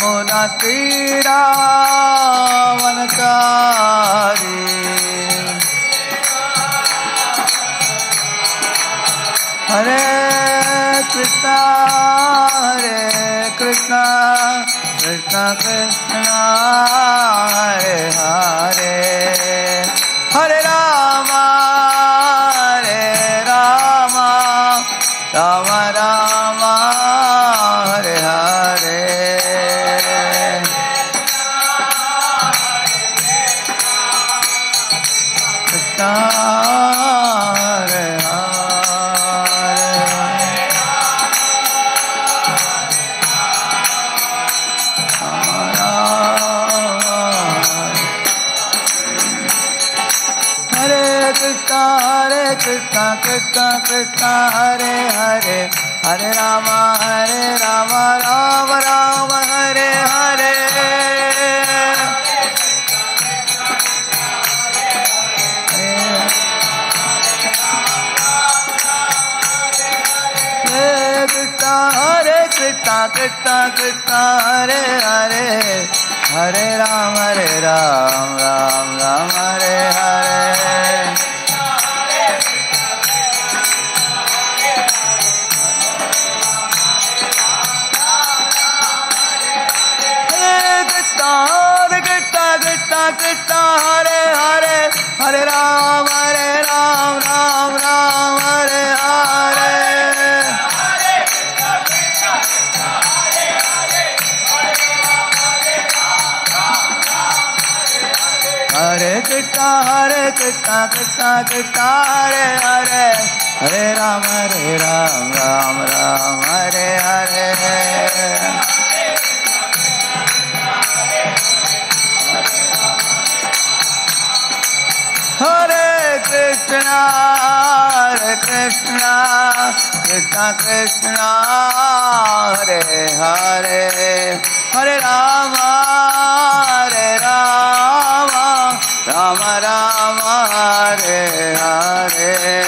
मुना तेरा वनचारी हरे कृष्णा कृष्णा कृष्णा हरे हरे हरे राम राम राम हरे हरे कृष्णा हरे कृष्णा कृष्णा कृष्णा हरे हरे हरे राम राम राम हरे हरे हरे कृष्णा कृष्णा कृष्णा हरे हरे हरे राम राम राम हरे हरे कृष्णा हरे हरे हरे राम राम हरे हरे हरे कृष्णा कृष्णा कृष्णा हरे हरे हरे राम राम हरे हरे हरे कृष्णा कृष्णा कृष्णा हरे हरे हरे राम राम हरे हरे हरे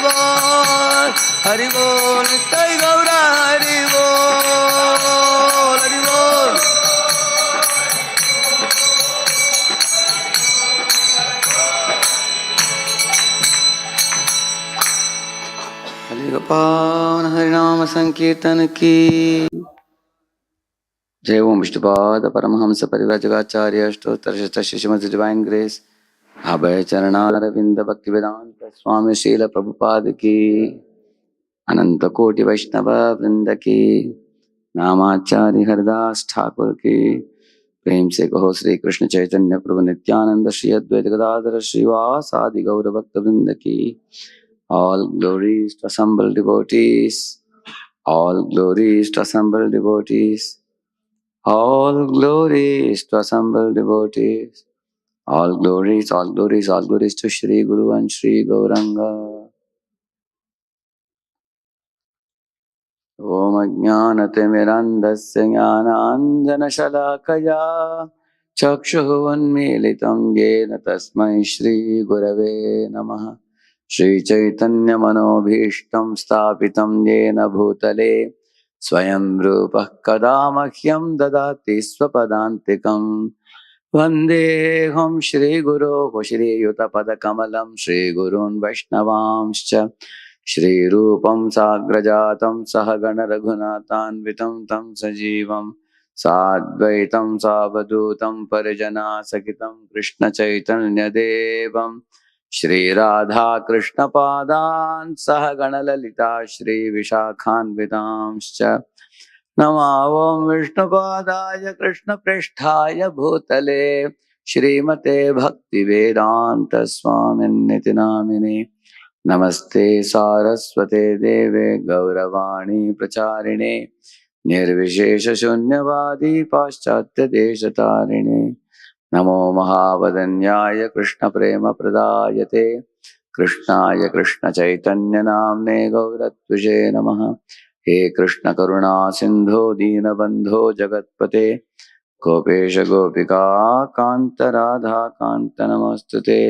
बोल हरि बोल जय गौरा हरि बोल हरि बोल हरि गोपाल हरि नाम संकीर्तन की जय। ओम विष्णुपाद परमहंस परिव्राजकाचार्य अष्टोत्तर श्रीमद् डिवाइन ग्रेस अभय चरणारविंद भक्ति वेदांत स्वामी शील प्रभुपाद की अनंत कोटि वैष्णव वृंद की नामाचार्य हरिदास ठाकुर की प्रेम से कहो श्री कृष्ण चैतन्य प्रभु नित्यानंद श्री अद्वैत गदाधर श्रीवासादि गौर भक्त वृंद की all glories to assembled devotees, all glories to assembled devotees, all glories to assembled devotees, all glories to Shri Guru and Shri Gauranga. Om Ajnanatimirandasya Jnananjanashalakaya Chakshuः Unmilitam Yena Tasmai Shri Gurave Namaha. Shri Chaitanya Manobhishtam Stapitam Yena Bhutale Swayam Rupah Kada Mahyam Dadati Swapadantikam Vandeham Shri Guru Shri Yutapada Kamalam Shri Gurun Vaishnavamscha Shri Rupam Sagrajatam Sahagana Raghunathanvitam Tam Sajivam Sadvaitam Savadutam Parijana Sakitam Krishna Chaitanya Devam Shri Radha Krishna Padan Sahagana Lalita Shri Vishakhanvitamscha Namavam Vishnupadaya Krishna Pristhaya Bhutale Shrimate Bhakti Vedanta Swaminiti Namine Namaste Saraswate Deve Gauravani Pracharine Nirvishesha Shunyavadi Paschatya Deshatarine Namo Mahavadanyaya Krishna Prema Pradayate कृष्णाय कृष्ण चैतन्य नाम्ने गौरत्विषे नमः। हे कृष्ण करुणा सिंधो दीनबंधो जगत्पते गोपेश गोपिका कांत राधा कांत नमस्तुते।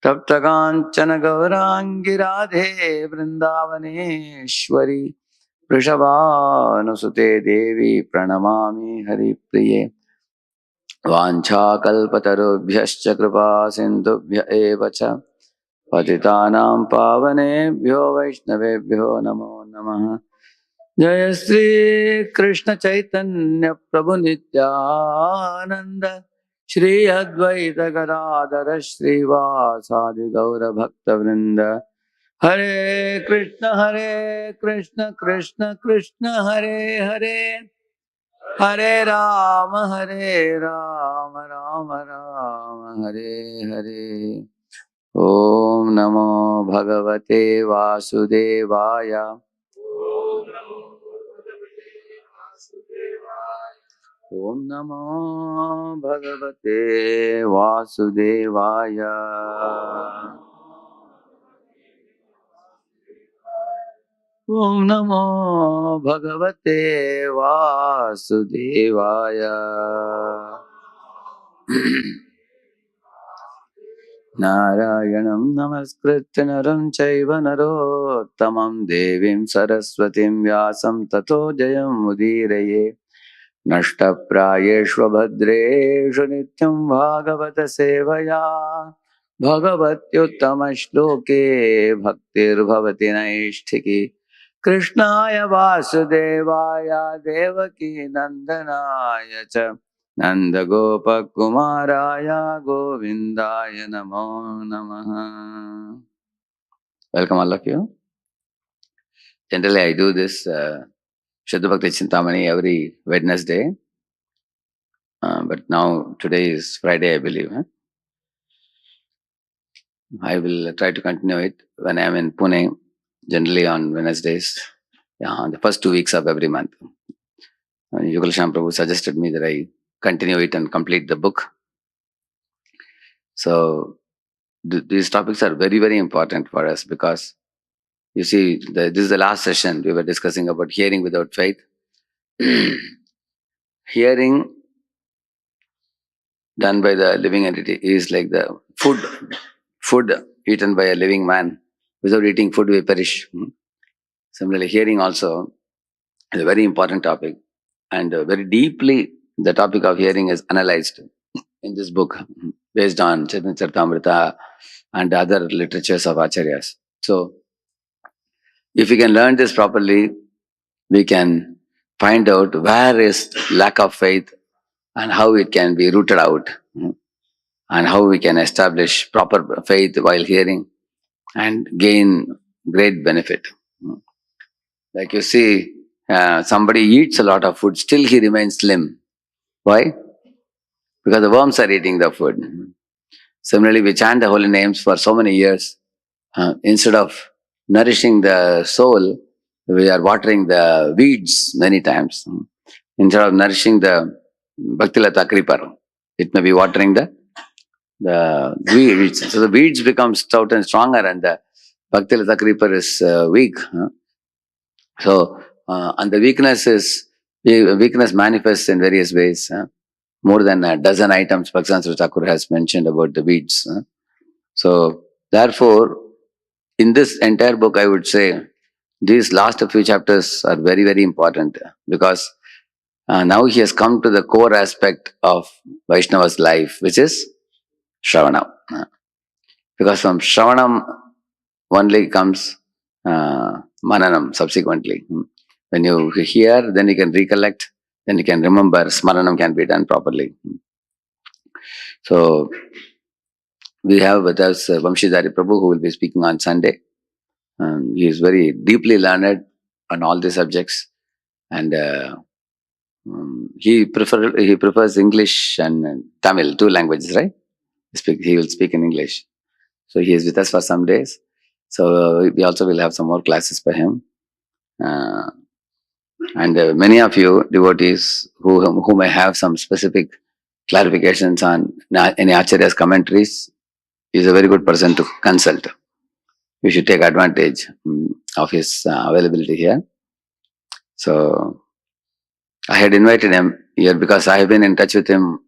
तप्त कांचन गौरांगी राधे वृंदावनेश्वरी वृषभानुसुते देवी प्रणमामि हरिप्रिये। वाञ्छाकल्पतरुभ्यश्च कृपा सिन्धुभ्य एव च पतितानां पावनेभ्यो वैष्णवेभ्यो नमो नमः। जय श्री कृष्ण चैतन्य प्रभु नित्यानंद श्री अद्वैत गदाधर श्रीवासादि गौर भक्त वृंद। हरे कृष्ण कृष्ण कृष्ण हरे हरे हरे राम राम राम हरे हरे। ओम नमो भगवते वासुदेवाय। ओम नमो भगवते वासुदेवाय। ओम नमो भगवते वासुदेवाय। नारायणं नमस्कृत्य नरं चैव नरोत्तमं देवीं सरस्वतीं व्यासं ततो जयमुदीरये। नष्टप्रायेष्वभद्रेषु नित्यं भागवत सेवया भगवत्युत्तमश्लोके भक्तिर्भवति नैष्ठिकी। कृष्णाय वासुदेवाय देवकी नन्दनाय च नन्दगोपकुमाराय गोविन्दाय नमो नमः। Welcome all of you. Generally I do this Shuddha Bhakti Chintamani every Wednesday. But now today is Friday, I believe. I will try to continue it when I am in Pune, generally on Wednesdays, the first 2 weeks of every month. Radheshyam Prabhu suggested me that I continue it and complete the book. So these topics are very, very important for us because you see, this is the last session we were discussing about hearing without faith. Hearing done by the living entity is like the food eaten by a living man. Without eating food, we perish. Similarly, hearing also is a very important topic, and very deeply the topic of hearing is analyzed in this book based on Chaitanya Charitamrita and other literatures of Acharyas. So, if we can learn this properly, we can find out where is lack of faith and how it can be rooted out, and how we can establish proper faith while hearing and gain great benefit. Like you see, somebody eats a lot of food, still he remains slim. Why? Because the worms are eating the food. Similarly, we chant the holy names for so many years. Instead of nourishing the soul, we are watering the weeds many times. Instead of nourishing the Bhaktilata creeper, it may be watering the weeds. So the weeds become stout and stronger, and the Bhaktilata creeper is weak. So, and the weakness manifests in various ways. More than a dozen items Bhaktivinoda Thakur has mentioned about the weeds. So, therefore, in this entire book, I would say these last few chapters are very, very important because now he has come to the core aspect of Vaishnava's life, which is Shravana. Because from Shravanam only comes Mananam subsequently. When you hear, then you can recollect, then you can remember, Smaranam can be done properly. So, we have with us Vamshidhari Prabhu, who will be speaking on Sunday. He is very deeply learned on all the subjects, and he prefers English and Tamil, two languages, right? He will speak in English. So he is with us for some days. So we also will have some more classes for him. And many of you devotees who may have some specific clarifications on any Acharya's commentaries, he is a very good person to consult. we should take advantage of his availability here. So I had invited him here because I have been in touch with him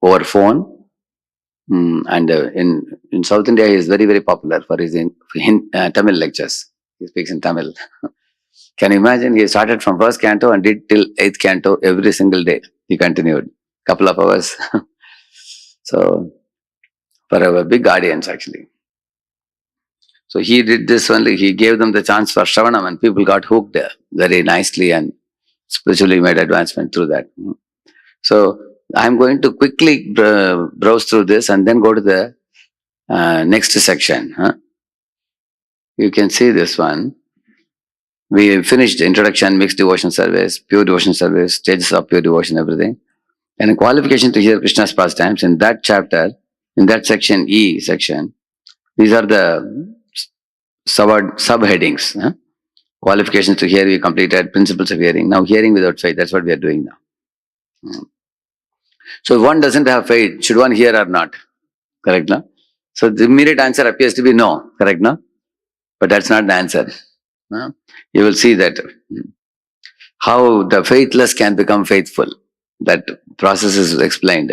over phone. And in South India, he is very, very popular for his Tamil lectures. He speaks in Tamil. Can you imagine? He started from first canto and did till 8th canto every single day. He continued couple of hours. So for a big audience actually. So he did this only. He gave them the chance for Shravanam, and people got hooked very nicely and spiritually made advancement through that. So I'm going to quickly browse through this and then go to the next section. You can see this one. We finished introduction, mixed devotion service, pure devotion service, stages of pure devotion, everything. And a qualification to hear Krishna's pastimes. In that chapter, in that section, E section, these are the subheadings. Qualifications to hear we completed, principles of hearing. Now hearing without faith, that's what we are doing now. So if one doesn't have faith, should one hear or not? Correct, no? So the immediate answer appears to be no. Correct, no? But that's not the answer. You will see that how the faithless can become faithful. That process is explained.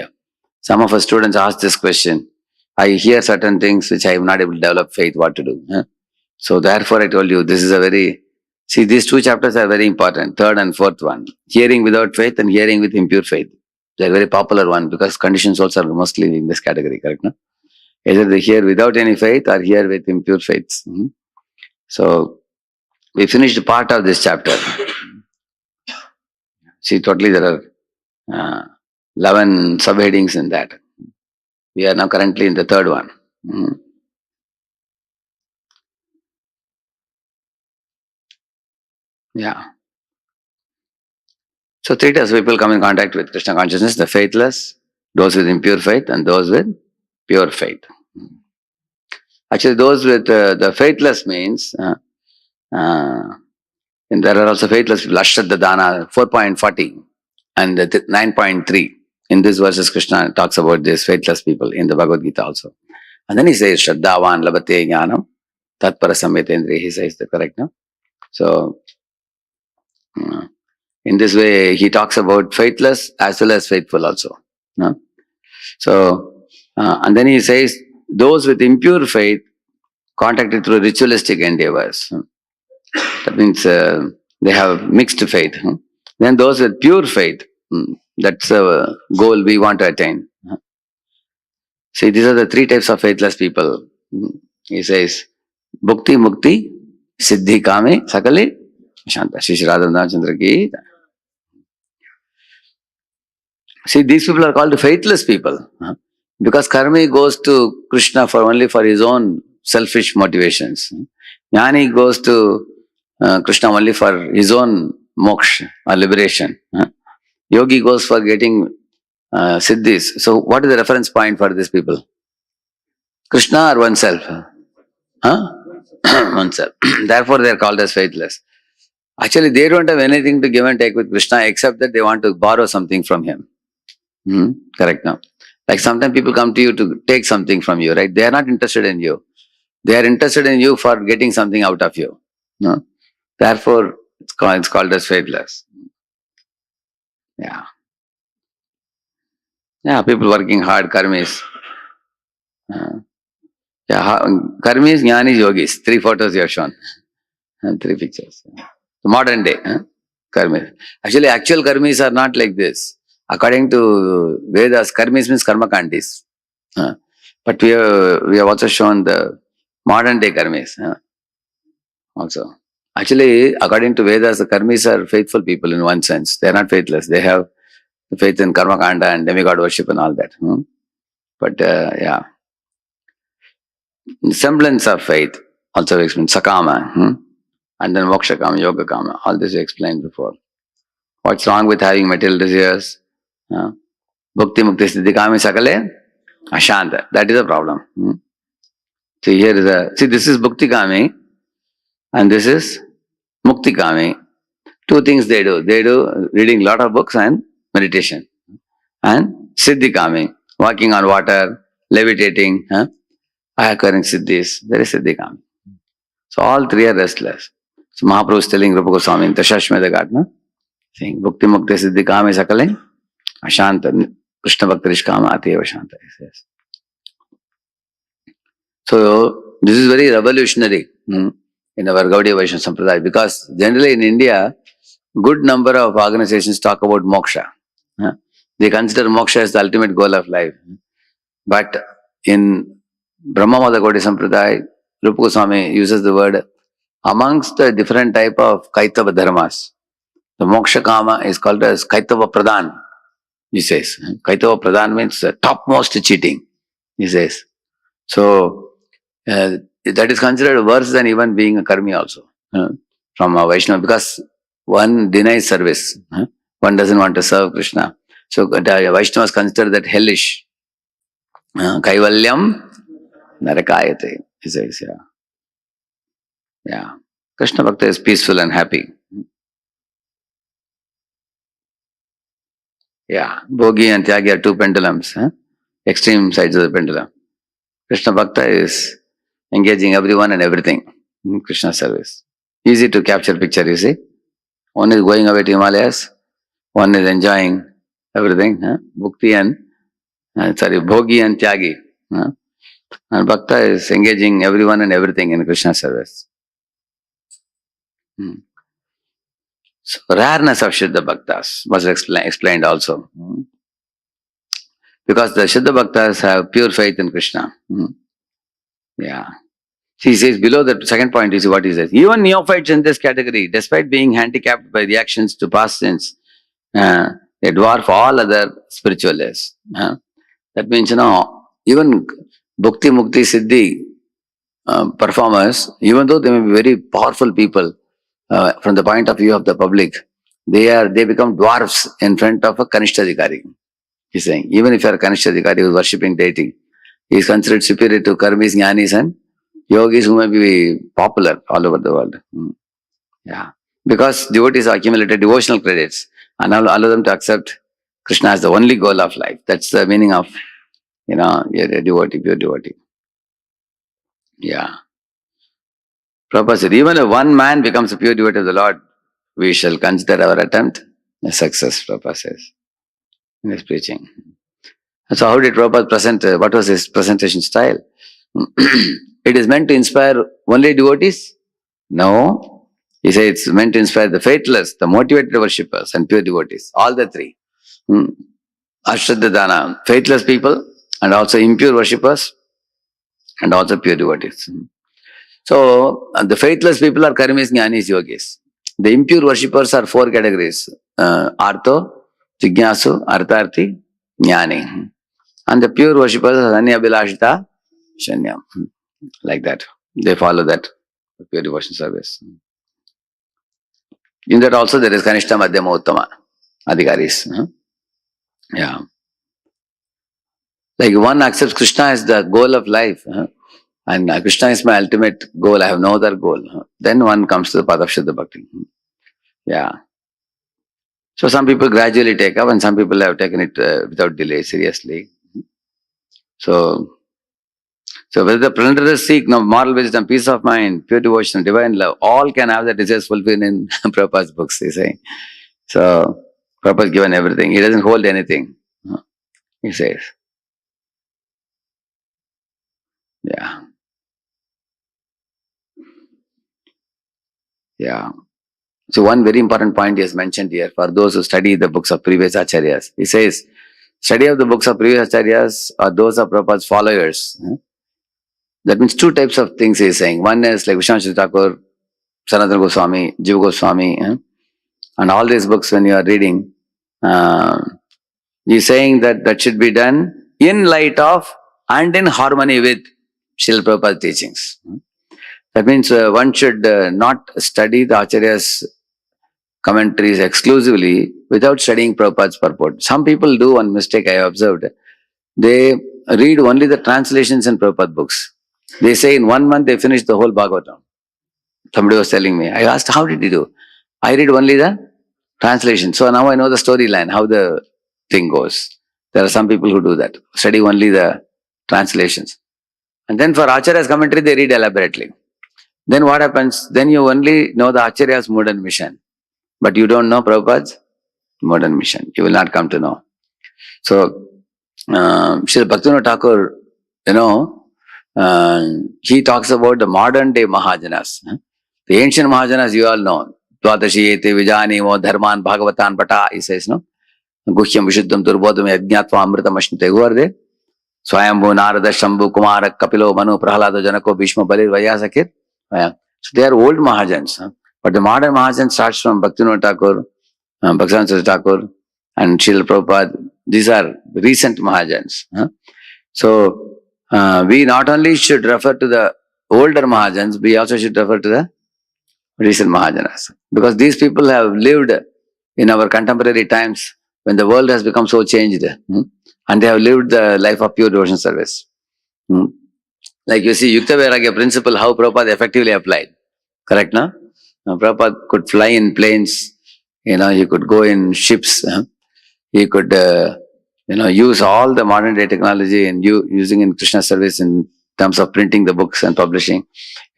Some of our students ask this question. I hear certain things which I am not able to develop faith, what to do? So therefore I told you, this is a very, see, these two chapters are very important, third and fourth one. Hearing without faith and hearing with impure faith. They are very popular one because conditions also are mostly in this category, correct? No? Either they hear without any faith or hear with impure faiths. So we finished part of this chapter. See, totally there are 11 subheadings in that. We are now currently in the third one. Yeah. So three types of people come in contact with Krishna consciousness: the faithless, those with impure faith, and those with pure faith. Actually, those with the faithless means, and there are also faithless people, Ashraddha Dana, 4.40 and 9.3. In these verses, Krishna talks about these faithless people in the Bhagavad Gita also. And then he says, Shraddhavan labate jnanam, tatpara samyatendriya, he says the correct, no? So, in this way, he talks about faithless as well as faithful also. No? So, and then he says, those with impure faith contacted through ritualistic endeavors. That means they have mixed faith. Then those with pure faith, that's a goal we want to attain. See, these are the three types of faithless people. He says, Bhukti, Mukti, Siddhi, Kame, Sakale, Shanta. Shri Radha Chandra ki. See, these people are called faithless people. Because karmi goes to Krishna only for his own selfish motivations. Jnani goes to Krishna only for his own moksha or liberation. Yogi goes for getting siddhis. So what is the reference point for these people? Krishna or oneself? Oneself. Therefore they are called as faithless. Actually they don't have anything to give and take with Krishna except that they want to borrow something from him. Correct now. Like sometimes people come to you to take something from you, right? They are not interested in you. They are interested in you for getting something out of you. No? Therefore, it's called as faithless. Yeah. Yeah, people working hard, karmis. Karmis, jnanis, yogis. 3 photos you have shown. 3 pictures. The modern day. Karmis. Actually, actual karmis are not like this. According to Vedas, karmis means karma kandis. But we have also shown the modern day karmis. Also. Actually, according to Vedas, the karmis are faithful people in one sense. They are not faithless. They have faith in karma kanda and demigod worship and all that. But yeah. Semblance of faith also explained. Sakama. And then moksha kama, yoga kama. All this we explained before. What's wrong with having material desires? Bhukti mukti siddhi kami sakale ashanta. That is a problem. See, here is this is bhukti kami and this is mukti kami. 2 things they do. They do reading lot of books and meditation. And siddhi kami, walking on water, levitating, acquiring siddhis. That is siddhi kami. So all three are restless. So Mahaprabhu is telling Rupa Goswami in Tashashmeda Ghatna, saying, Bhukti Mukti Siddhi Kame Sakale, Ashanta, Krishna Bhakti Rishkama Ati Ashanta. So this is very revolutionary in our Gaudiya Vaishnava Sampradaya, because generally in India, good number of organizations talk about moksha. They consider moksha as the ultimate goal of life. But in Brahmamada Gaudiya Sampradaya, Rupa Goswami uses the word amongst the different type of Kaitava dharmas. The moksha kama is called as Kaitava Pradhan, he says. Kaitava Pradhan means topmost cheating, he says. So, that is considered worse than even being a karmi also, from a Vaishnava, because one denies service. One doesn't want to serve Krishna. So, Vaishnavas consider that hellish. Kaivalyam narakayate, he says, yeah. Yeah. Krishna Bhakta is peaceful and happy. Yeah. Bhogi and Tyagi are two pendulums, extreme sides of the pendulum. Krishna Bhakta is engaging everyone and everything in Krishna service. Easy to capture picture, you see. One is going away to Himalayas, one is enjoying everything. Bhukti and, Bhogi and Tyagi. And Bhakta is engaging everyone and everything in Krishna service. So, rareness of Shuddha Bhaktas was explained also. Because the Shuddha Bhaktas have pure faith in Krishna. Yeah. He says below the second point, you see what he says. Even neophytes in this category, despite being handicapped by reactions to past sins, they dwarf all other spiritualists. That means, even Bhukti, Mukti, Siddhi performers, even though they may be very powerful people, from the point of view of the public, they become dwarfs in front of a Kanishthadhikari. He's saying, even if you are a Kanishthadhikari who is worshipping deity, he is considered superior to karmis, jnanis and yogis who may be popular all over the world. Yeah. Because devotees accumulated devotional credits and allow them to accept Krishna as the only goal of life. That's the meaning of, you're a devotee, pure devotee. Yeah. Prabhupada said, even if one man becomes a pure devotee of the Lord, we shall consider our attempt a success, Prabhupada says in his preaching. So how did Prabhupada present, what was his presentation style? It is meant to inspire only devotees? No. He says it's meant to inspire the faithless, the motivated worshippers and pure devotees. All the three. Ashraddha, faithless people and also impure worshippers and also pure devotees. So, the faithless people are karmis, jnanis, yogis. The impure worshippers are four categories. Artho, Jignasu, Artharthi, Jnani. And the pure worshippers are Anyabhilashita, Shanyam. Like that. They follow that pure devotion service. In that also there is Kanishta, Madhyama, Uttama, Adhikaris. Yeah. Like one accepts Krishna as the goal of life. And Krishna is my ultimate goal. I have no other goal. Then one comes to the path of Shuddha Bhakti. Yeah. So some people gradually take up and some people have taken it without delay, seriously. So whether the plunderers seek moral wisdom, peace of mind, pure devotion, divine love, all can have their desires fulfilled in Prabhupada's books, he's saying. So Prabhupada has given everything. He doesn't hold anything, he says. Yeah. Yeah. So one very important point he has mentioned here for those who study the books of previous acharyas. He says, study of the books of previous acharyas are those of Prabhupada's followers. That means two types of things he is saying. One is like Vishwanath Thakur, Sanatana Goswami, Jiva Goswami, and all these books when you are reading, he is saying that should be done in light of and in harmony with Srila Prabhupada's teachings. That means one should not study the acharyas commentaries exclusively without studying Prabhupada's purport. Some people do one mistake I have observed. They read only the translations in Prabhupada books. They say in 1 month they finish the whole Bhagavatam. Somebody was telling me. I asked, how did you do? I read only the translation. So now I know the storyline, how the thing goes. There are some people who do that. Study only the translations. And then for Acharya's commentary, they read elaborately. Then what happens? Then you only know the Acharya's mode and mission, but you don't know Prabhupada's mode and mission. You will not come to know. So, Srila Bhaktivinoda Thakur, he talks about the modern day Mahajanas. The ancient Mahajanas, you all know. Dvadashiyete Vijanimo Dharman Bhagavatan Pata, he says, no? Guhyam Vishuddham Durbodham Yajñatva Amritam Ashnute. Who are they? Swayambhu, Narada, Shambhu, Kumara, Kapilo, Manu, Prahalada, Janako, Bhishma, Balir, Vyasakir. So they are old Mahajans. But the modern Mahajan starts from Bhaktivinoda Thakur, Bhaktivedanta Thakur, and Srila Prabhupada. These are recent Mahajans. So we not only should refer to the older Mahajans, we also should refer to the recent Mahajanas. Because these people have lived in our contemporary times when the world has become so changed. And they have lived the life of pure devotion service. Like you see, Yukta Vairagya principle, how Prabhupada effectively applied. Correct, no? Prabhupada could fly in planes, he could go in ships, he could, use all the modern day technology and using in Krishna service in terms of printing the books and publishing.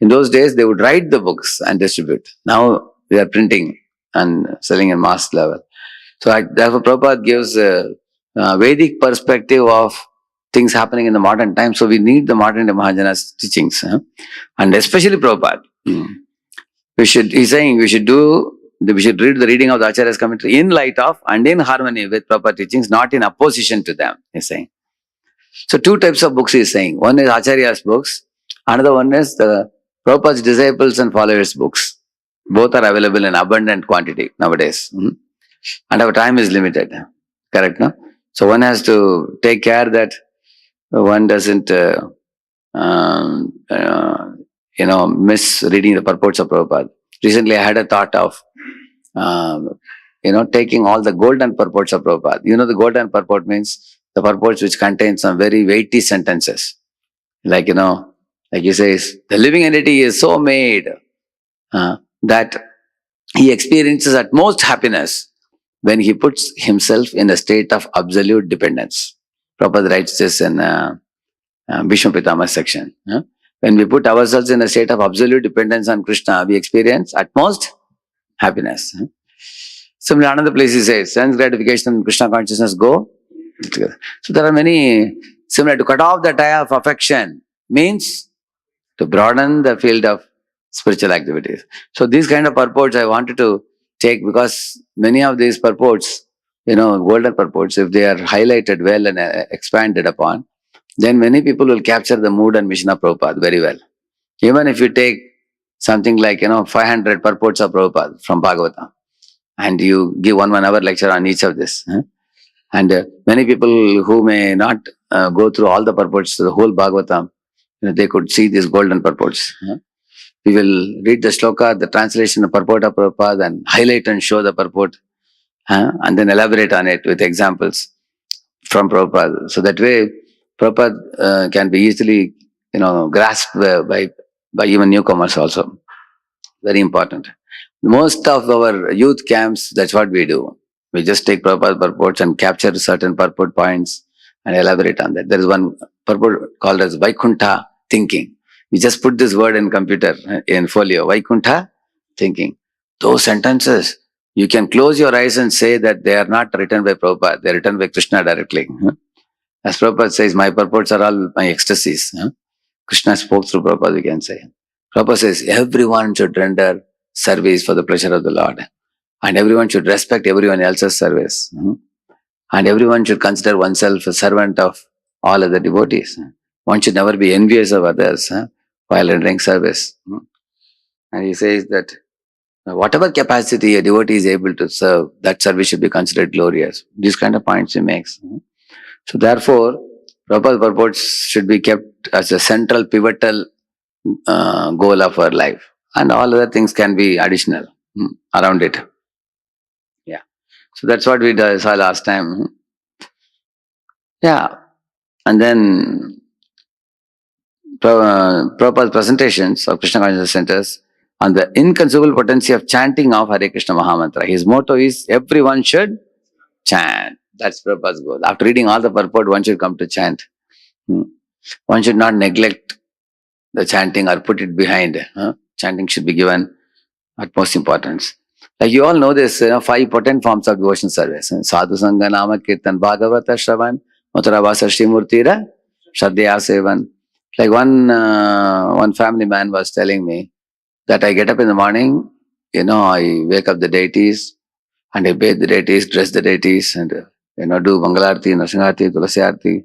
In those days, they would write the books and distribute. Now, they are printing and selling in mass level. So, therefore, Prabhupada gives a Vedic perspective of things happening in the modern time. So, we need the modern day Mahajana's teachings. And especially Prabhupada. He's saying we should read the reading of the Acharya's commentary in light of and in harmony with Prabhupada teachings, not in opposition to them, he's saying. So, two types of books he's saying. One is Acharya's books, another one is the Prabhupada's disciples and followers' books. Both are available in abundant quantity nowadays. And our time is limited. Correct, no? So, one has to take care that one doesn't, miss reading the purports of Prabhupada. Recently, I had a thought of, taking all the golden purports of Prabhupada. The golden purport means the purports which contain some very weighty sentences. Like he says, the living entity is so made that he experiences at most happiness when he puts himself in a state of absolute dependence. Prabhupada writes this in Bhishma Pitama's section. When we put ourselves in a state of absolute dependence on Krishna, we experience at most happiness. Similarly, another place he says, sense gratification and Krishna consciousness go together. So there are many, similar to cut off the tie of affection means to broaden the field of spiritual activities. So these kind of purports I wanted to take because many of these purports, golden purports, if they are highlighted well and expanded upon, then many people will capture the mood and mission of Prabhupada very well. Even if you take something like, 500 purports of Prabhupada from Bhagavatam, and you give 1 hour lecture on each of this. And many people who may not go through all the purports, the whole Bhagavatam, they could see these golden purports. We will read the shloka, the translation of purport of Prabhupada, and highlight and show the purport, and then elaborate on it with examples from Prabhupada. So that way, Prabhupada can be easily, grasped by even newcomers also. Very important. Most of our youth camps, that's what we do. We just take Prabhupada purports and capture certain purport points and elaborate on that. There is one purport called as Vaikuntha thinking. We just put this word in computer, in folio, Vaikuntha thinking. Those sentences, you can close your eyes and say that they are not written by Prabhupada, they are written by Krishna directly. As Prabhupada says, my purports are all my ecstasies. Krishna spoke through Prabhupada, we can say. Prabhupada says, everyone should render service for the pleasure of the Lord. And everyone should respect everyone else's service. And everyone should consider oneself a servant of all other devotees. One should never be envious of others while rendering service. And he says that whatever capacity a devotee is able to serve, that service should be considered glorious. These kind of points he makes. So therefore, Prabhupada purports should be kept as a central, pivotal goal of our life. And all other things can be additional around it. Yeah. So that's what we saw last time. Yeah. And then Prabhupada's presentations of Krishna Consciousness Centers on the inconceivable potency of chanting of Hare Krishna Mahamantra. His motto is, everyone should chant. That's Prabhupada's goal. After reading all the purport, one should come to chant. One should not neglect the chanting or put it behind. chanting should be given utmost importance. Like you all know this, 5 potent forms of devotion service. Sadhu Sangha, Nama Kirtan, Bhagavata Shravan, Maturabhasa Srimurtira, Shraddhaya Sevan. Like one family man was telling me that I get up in the morning, I wake up the deities and I bathe the deities, dress the deities and, do Mangalarti, Narsingarti, Tulasi Arti,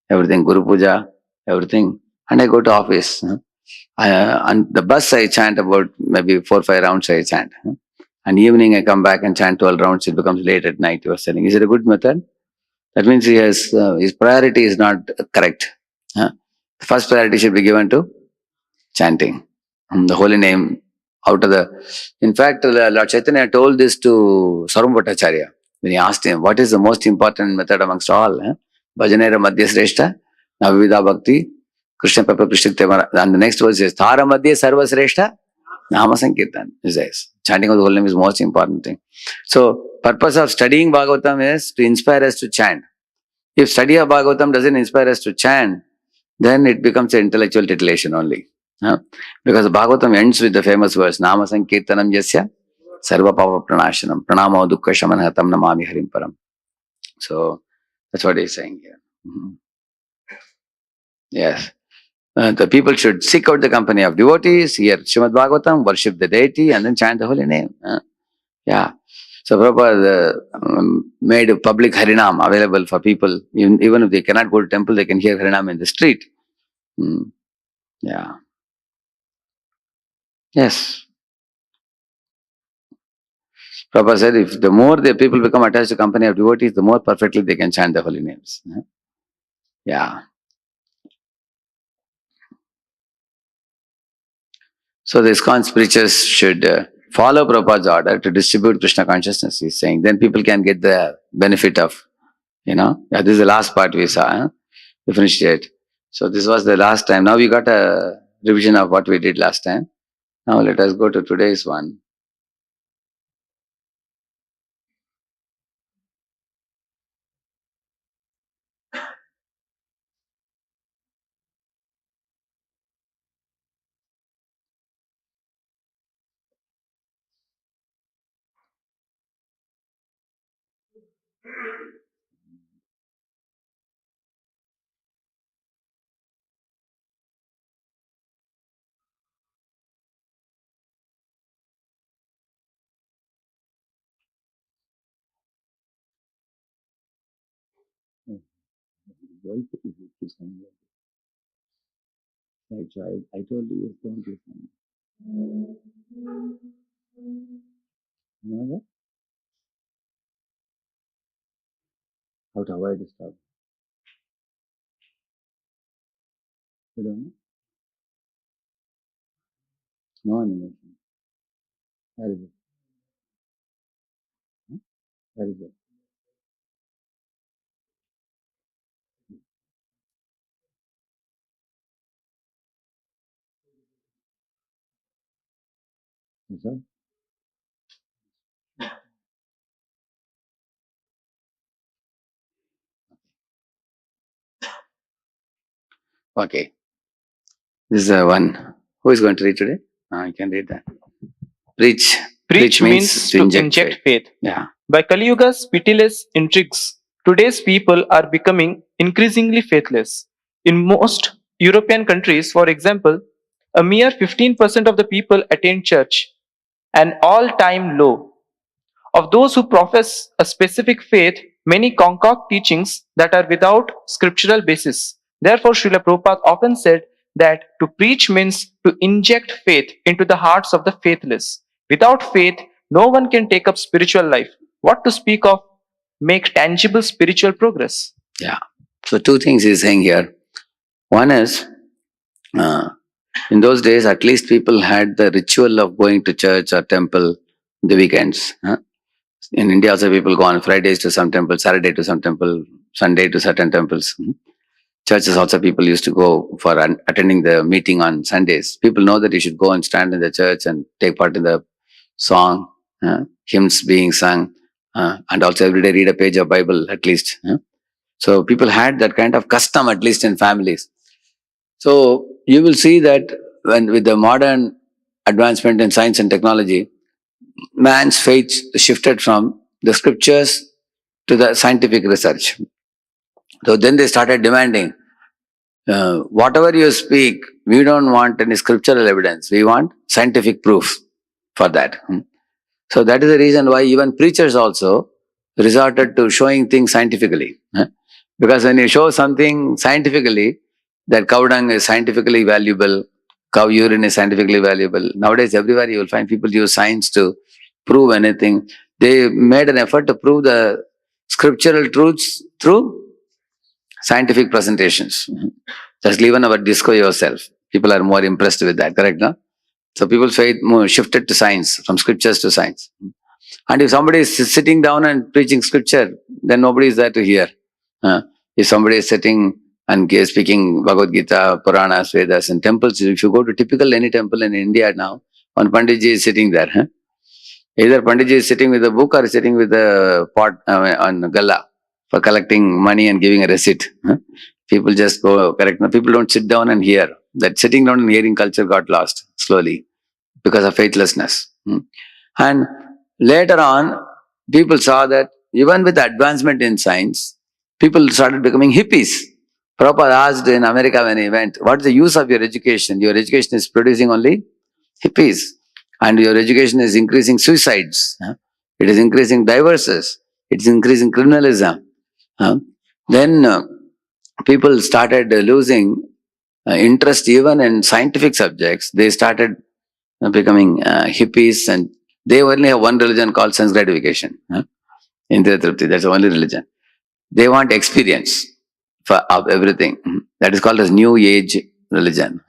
everything, Guru Puja, everything. And I go to office. On the bus I chant about maybe 4 or 5 rounds I chant. And evening I come back and chant 12 rounds, it becomes late at night, you are saying. Is it a good method? That means he has, his priority is not correct. The first priority should be given to chanting. The holy name out of the... In fact, Lord Chaitanya told this to Sarvabhattacharya when he asked him, what is the most important method amongst all? Bhajanera Madhya Sreshta, Navavida Bhakti, Krishna Papa Krishna Temara. And the next verse is Thara Madhya Sarva Sreshta, Nama Sankirtan. He says, chanting of the holy name is the most important thing. So, purpose of studying Bhagavatam is to inspire us to chant. If study of Bhagavatam doesn't inspire us to chant, then it becomes an intellectual titillation only. Because the Bhagavatam ends with the famous verse, Nama Sankirtanam Yasya Sarva Papa Pranashanam Pranamo Dukkha Shamanhatam Namami Harim Param. So, that's what he's saying here. Yes. The people should seek out the company of devotees, hear Srimad Bhagavatam, worship the deity, and then chant the holy name. Yeah. So Prabhupada made a public Harinam available for people. Even if they cannot go to temple, they can hear Harinam in the street. Yeah. Yes. Prabhupada said, if the more the people become attached to the company of devotees, the more perfectly they can chant the holy names. Yeah. So the ISKCON preachers should follow Prabhupada's order to distribute Krishna consciousness, he's saying. Then people can get the benefit of, Yeah, this is the last part we saw. We finished it. So this was the last time. Now we got a revision of what we did last time. Now let us go to today's one. I told you, don't do that. How to avoid this problem. You don't know? No animation. Where is it? Where is it? Yes, sir? Okay. This is one. Who is going to read today? I can read that. Preach. Preach means to inject faith. Yeah. By Kali Yuga's pitiless intrigues, today's people are becoming increasingly faithless. In most European countries, for example, a mere 15% of the people attend church, an all-time low. Of those who profess a specific faith, many concoct teachings that are without scriptural basis. Therefore, Srila Prabhupada often said that to preach means to inject faith into the hearts of the faithless. Without faith, no one can take up spiritual life. What to speak of make tangible spiritual progress? Yeah. So 2 things he's saying here. One is, in those days, at least people had the ritual of going to church or temple in the weekends. In India also people go on Fridays to some temple, Saturday to some temple, Sunday to certain temples. Churches also people used to go for attending the meeting on Sundays. People know that you should go and stand in the church and take part in the song, hymns being sung, and also every day read a page of Bible at least. So people had that kind of custom at least in families. So you will see that when with the modern advancement in science and technology, man's faith shifted from the scriptures to the scientific research. So then they started demanding, whatever you speak, we don't want any scriptural evidence. We want scientific proof for that. So that is the reason why even preachers also resorted to showing things scientifically. Because when you show something scientifically, that cow dung is scientifically valuable, cow urine is scientifically valuable. Nowadays, everywhere you will find people use science to prove anything. They made an effort to prove the scriptural truths through scientific presentations. Just leave an our disco yourself. People are more impressed with that, correct? No? So people's faith shifted to science, from scriptures to science. And if somebody is sitting down and preaching scripture, then nobody is there to hear. If somebody is sitting and speaking Bhagavad Gita, Puranas, Vedas, and temples, if you go to typical any temple in India now, one Panditji is sitting there. Either Panditji is sitting with a book or sitting with a pot on galla for collecting money and giving a receipt. People just go, correct? People don't sit down and hear. That sitting down and hearing culture got lost slowly because of faithlessness. And later on, people saw that even with advancement in science, people started becoming hippies. Prabhupada asked in America when he went, what's the use of your education? Your education is producing only hippies. And your education is increasing suicides. It is increasing divorces. It is increasing criminalism. Then people started losing interest even in scientific subjects. They started becoming hippies, and they only have one religion called sense gratification. Indriya Tripti, that's the only religion. They want experience of everything. That is called as New Age religion.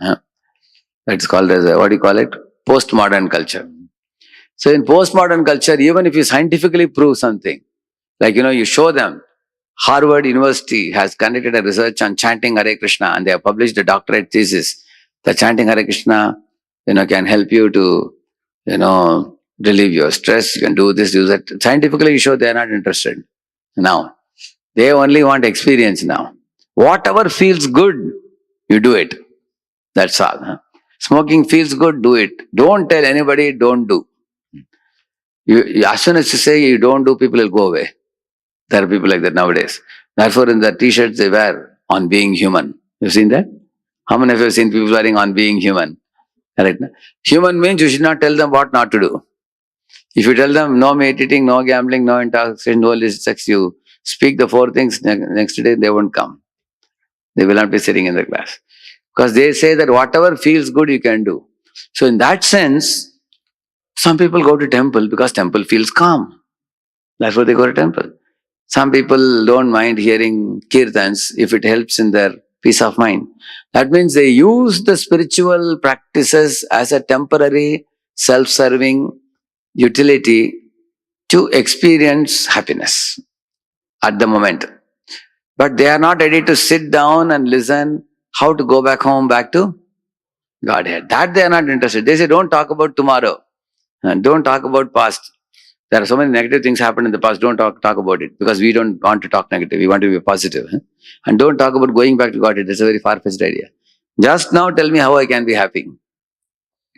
That's called as, what do you call it? Postmodern culture. So in postmodern culture, even if you scientifically prove something, like, you show them, Harvard University has conducted a research on chanting Hare Krishna, and they have published a doctorate thesis that chanting Hare Krishna, can help you to, relieve your stress. You can do this, do that. Scientifically, you show they are not interested. Now, they only want experience now. Whatever feels good, you do it. That's all. Smoking feels good, do it. Don't tell anybody, don't do. As soon as you say you don't do, people will go away. There are people like that nowadays. Therefore, in the t-shirts they wear, on being human. You've seen that? How many of you have seen people wearing on being human? Correct? Human means you should not tell them what not to do. If you tell them no meat eating, no gambling, no intoxication, no illicit sex, you speak the 4 things, next day they won't come. They will not be sitting in the class. Because they say that whatever feels good you can do. So in that sense, some people go to temple because temple feels calm. Therefore they go to temple. Some people don't mind hearing kirtans if it helps in their peace of mind. That means they use the spiritual practices as a temporary, self-serving utility to experience happiness at the moment. But they are not ready to sit down and listen how to go back home, back to Godhead. That they are not interested. They say, don't talk about tomorrow. Don't talk about past. There are so many negative things happened in the past. Don't talk about it, because we don't want to talk negative. We want to be positive. And don't talk about going back to Godhead. That's a very far-fetched idea. Just now tell me how I can be happy.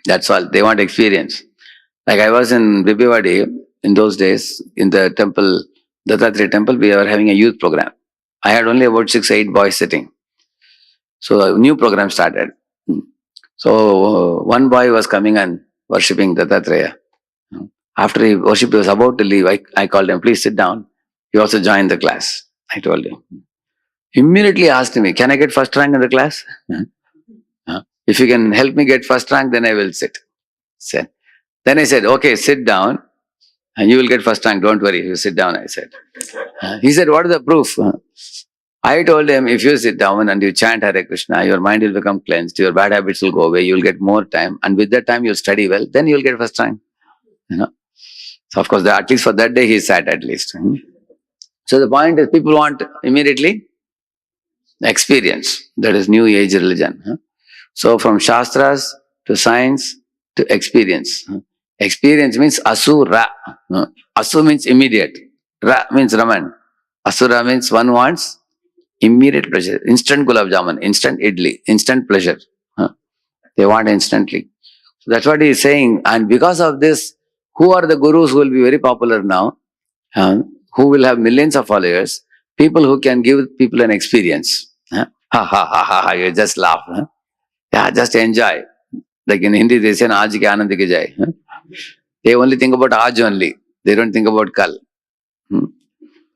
That's all. They want experience. Like I was in Bibhiwadi in those days, in the temple, Dattatreya temple, we were having a youth program. I had only about 6-8 boys sitting. So a new program started. So one boy was coming and worshipping Dattatreya. After he worshipped, he was about to leave. I called him, please sit down. He also joined the class. I told him. Immediately asked me, can I get first rank in the class? If you can help me get first rank, then I will sit. Then I said, okay, sit down and you will get first rank. Don't worry, you sit down, I said. He said, what is the proof? I told him, if you sit down and you chant Hare Krishna, your mind will become cleansed, your bad habits will go away, you will get more time, and with that time you will study well, then you will get first rank. So of course, at least for that day he sat at least. So the point is, people want immediately experience. That is New Age religion. So from Shastras to science to experience. Experience means asura. Asu means immediate. Ra means Raman. Asura means one wants immediate pleasure. Instant gulab jamun, instant idli, instant pleasure. They want instantly. So that's what he is saying. And because of this, who are the gurus who will be very popular now? Who will have millions of followers? People who can give people an experience. Ha ha ha ha ha! You just laugh. Yeah, just enjoy. Like in Hindi, they say, "Aaj ke aanand ki jai." They only think about Aaj only. They don't think about Kal.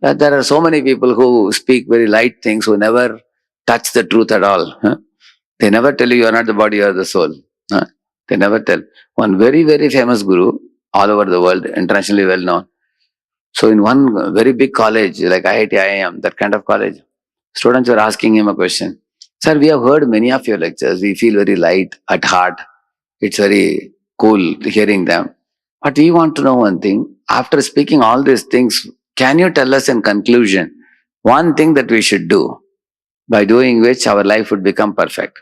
There are so many people who speak very light things, who never touch the truth at all. They never tell you are not the body or the soul. They never tell. One very, very famous guru, all over the world, internationally well known. So in one very big college, like IIT, IIM, that kind of college, students were asking him a question. Sir, we have heard many of your lectures. We feel very light at heart. It's very cool hearing them. But we want to know one thing. After speaking all these things, can you tell us in conclusion one thing that we should do, by doing which our life would become perfect?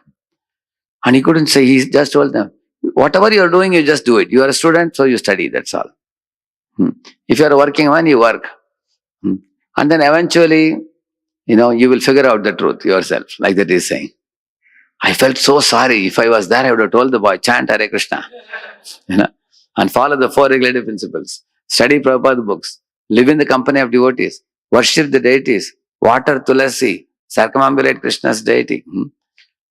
And he couldn't say. He just told them, whatever you're doing, you just do it. You are a student, so you study, that's all. If you are a working man, you work. And then eventually, you will figure out the truth yourself, like that he's saying. I felt so sorry. If I was there, I would have told the boy, chant Hare Krishna, and follow the 4 regulative principles. Study Prabhupada books. Live in the company of devotees. Worship the deities. Water Tulasi. Circumambulate Krishna's deity.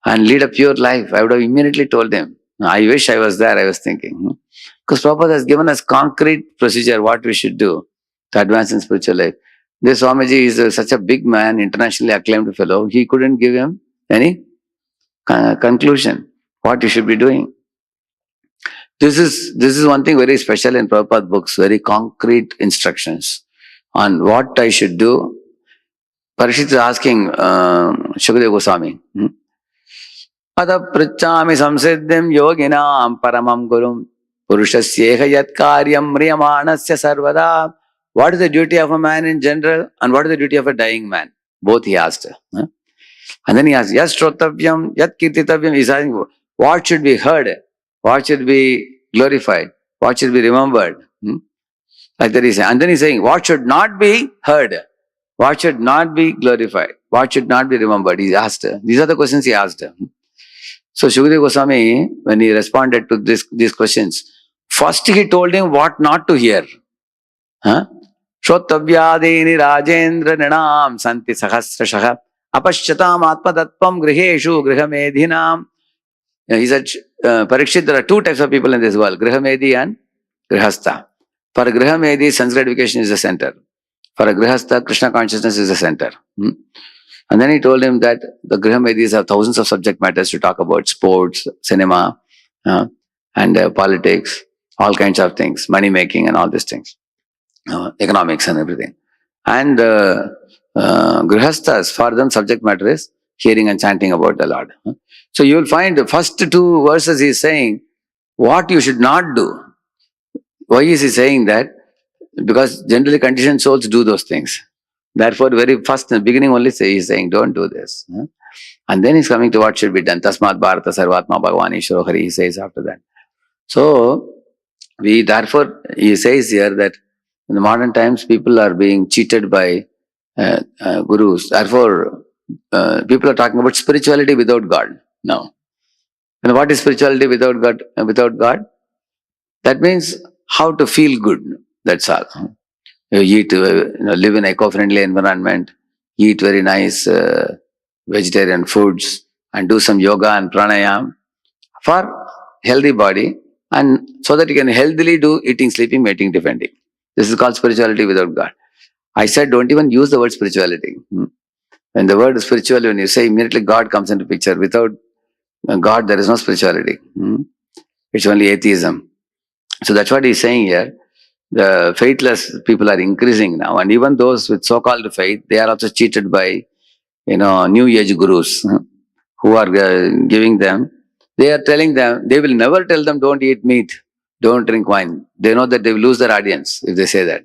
And lead a pure life. I would have immediately told him. I wish I was there, I was thinking. Because Prabhupada has given us concrete procedure what we should do to advance in spiritual life. This Swamiji is such a big man, internationally acclaimed fellow. He couldn't give him any conclusion what you should be doing. This is one thing very special in Prabhupada books, very concrete instructions on what I should do. Parikshit is asking Shukadeva Goswami, Ada prachami samsiddhim yoginam paramam gurum purushasyeha yat karyam mriyamanasya sarvada. What is the duty of a man in general and what is the duty of a dying man? Both he asked. And then he asked, Yas shrotavyam, yat kirtitavyam. He's asking, what should be heard? What should be glorified? What should be remembered? Like that he's saying. And then he's saying, what should not be heard? What should not be glorified? What should not be remembered? He asked. These are the questions he asked. So Shukadeva Goswami, when he responded to these questions, first he told him what not to hear. Shrotavyadini Rajendra Ninam Santi Sahasrashaha Apashyatam Atmadatvam Griheshu Grihamedhinam. He said, Parikshit, there are 2 types of people in this world, Grihamedhi and Grihastha. For a Grihamedhi, sense gratification is the center. For a Grihastha, Krishna consciousness is the center. And then he told him that the Grihamedhis have thousands of subject matters to talk about: sports, cinema, and politics, all kinds of things, money making and all these things, economics and everything. And Grihasthas, for them subject matter is hearing and chanting about the Lord. So you will find the first 2 verses he is saying what you should not do. Why is he saying that? Because generally conditioned souls do those things. Therefore, very first in the beginning only he's saying, don't do this. And then he's coming to what should be done. Tasmat Bharata Sarvatma Bhagavan Ishvaro Hari, he says after that. So, therefore, he says here that in the modern times, people are being cheated by gurus. Therefore, people are talking about spirituality without God now. And what is spirituality without God? That means how to feel good. That's all. You eat, live in eco-friendly environment, eat very nice vegetarian foods, and do some yoga and pranayam for healthy body, and so that you can healthily do eating, sleeping, mating, defending. This is called spirituality without God. I said, don't even use the word spirituality. When the word is spiritual, when you say, immediately God comes into picture. Without God, there is no spirituality. It's only atheism. So that's what he's saying here. The faithless people are increasing now, and even those with so-called faith, they are also cheated by, new age gurus who are giving them. They are telling them, they will never tell them don't eat meat, don't drink wine. They know that they will lose their audience if they say that.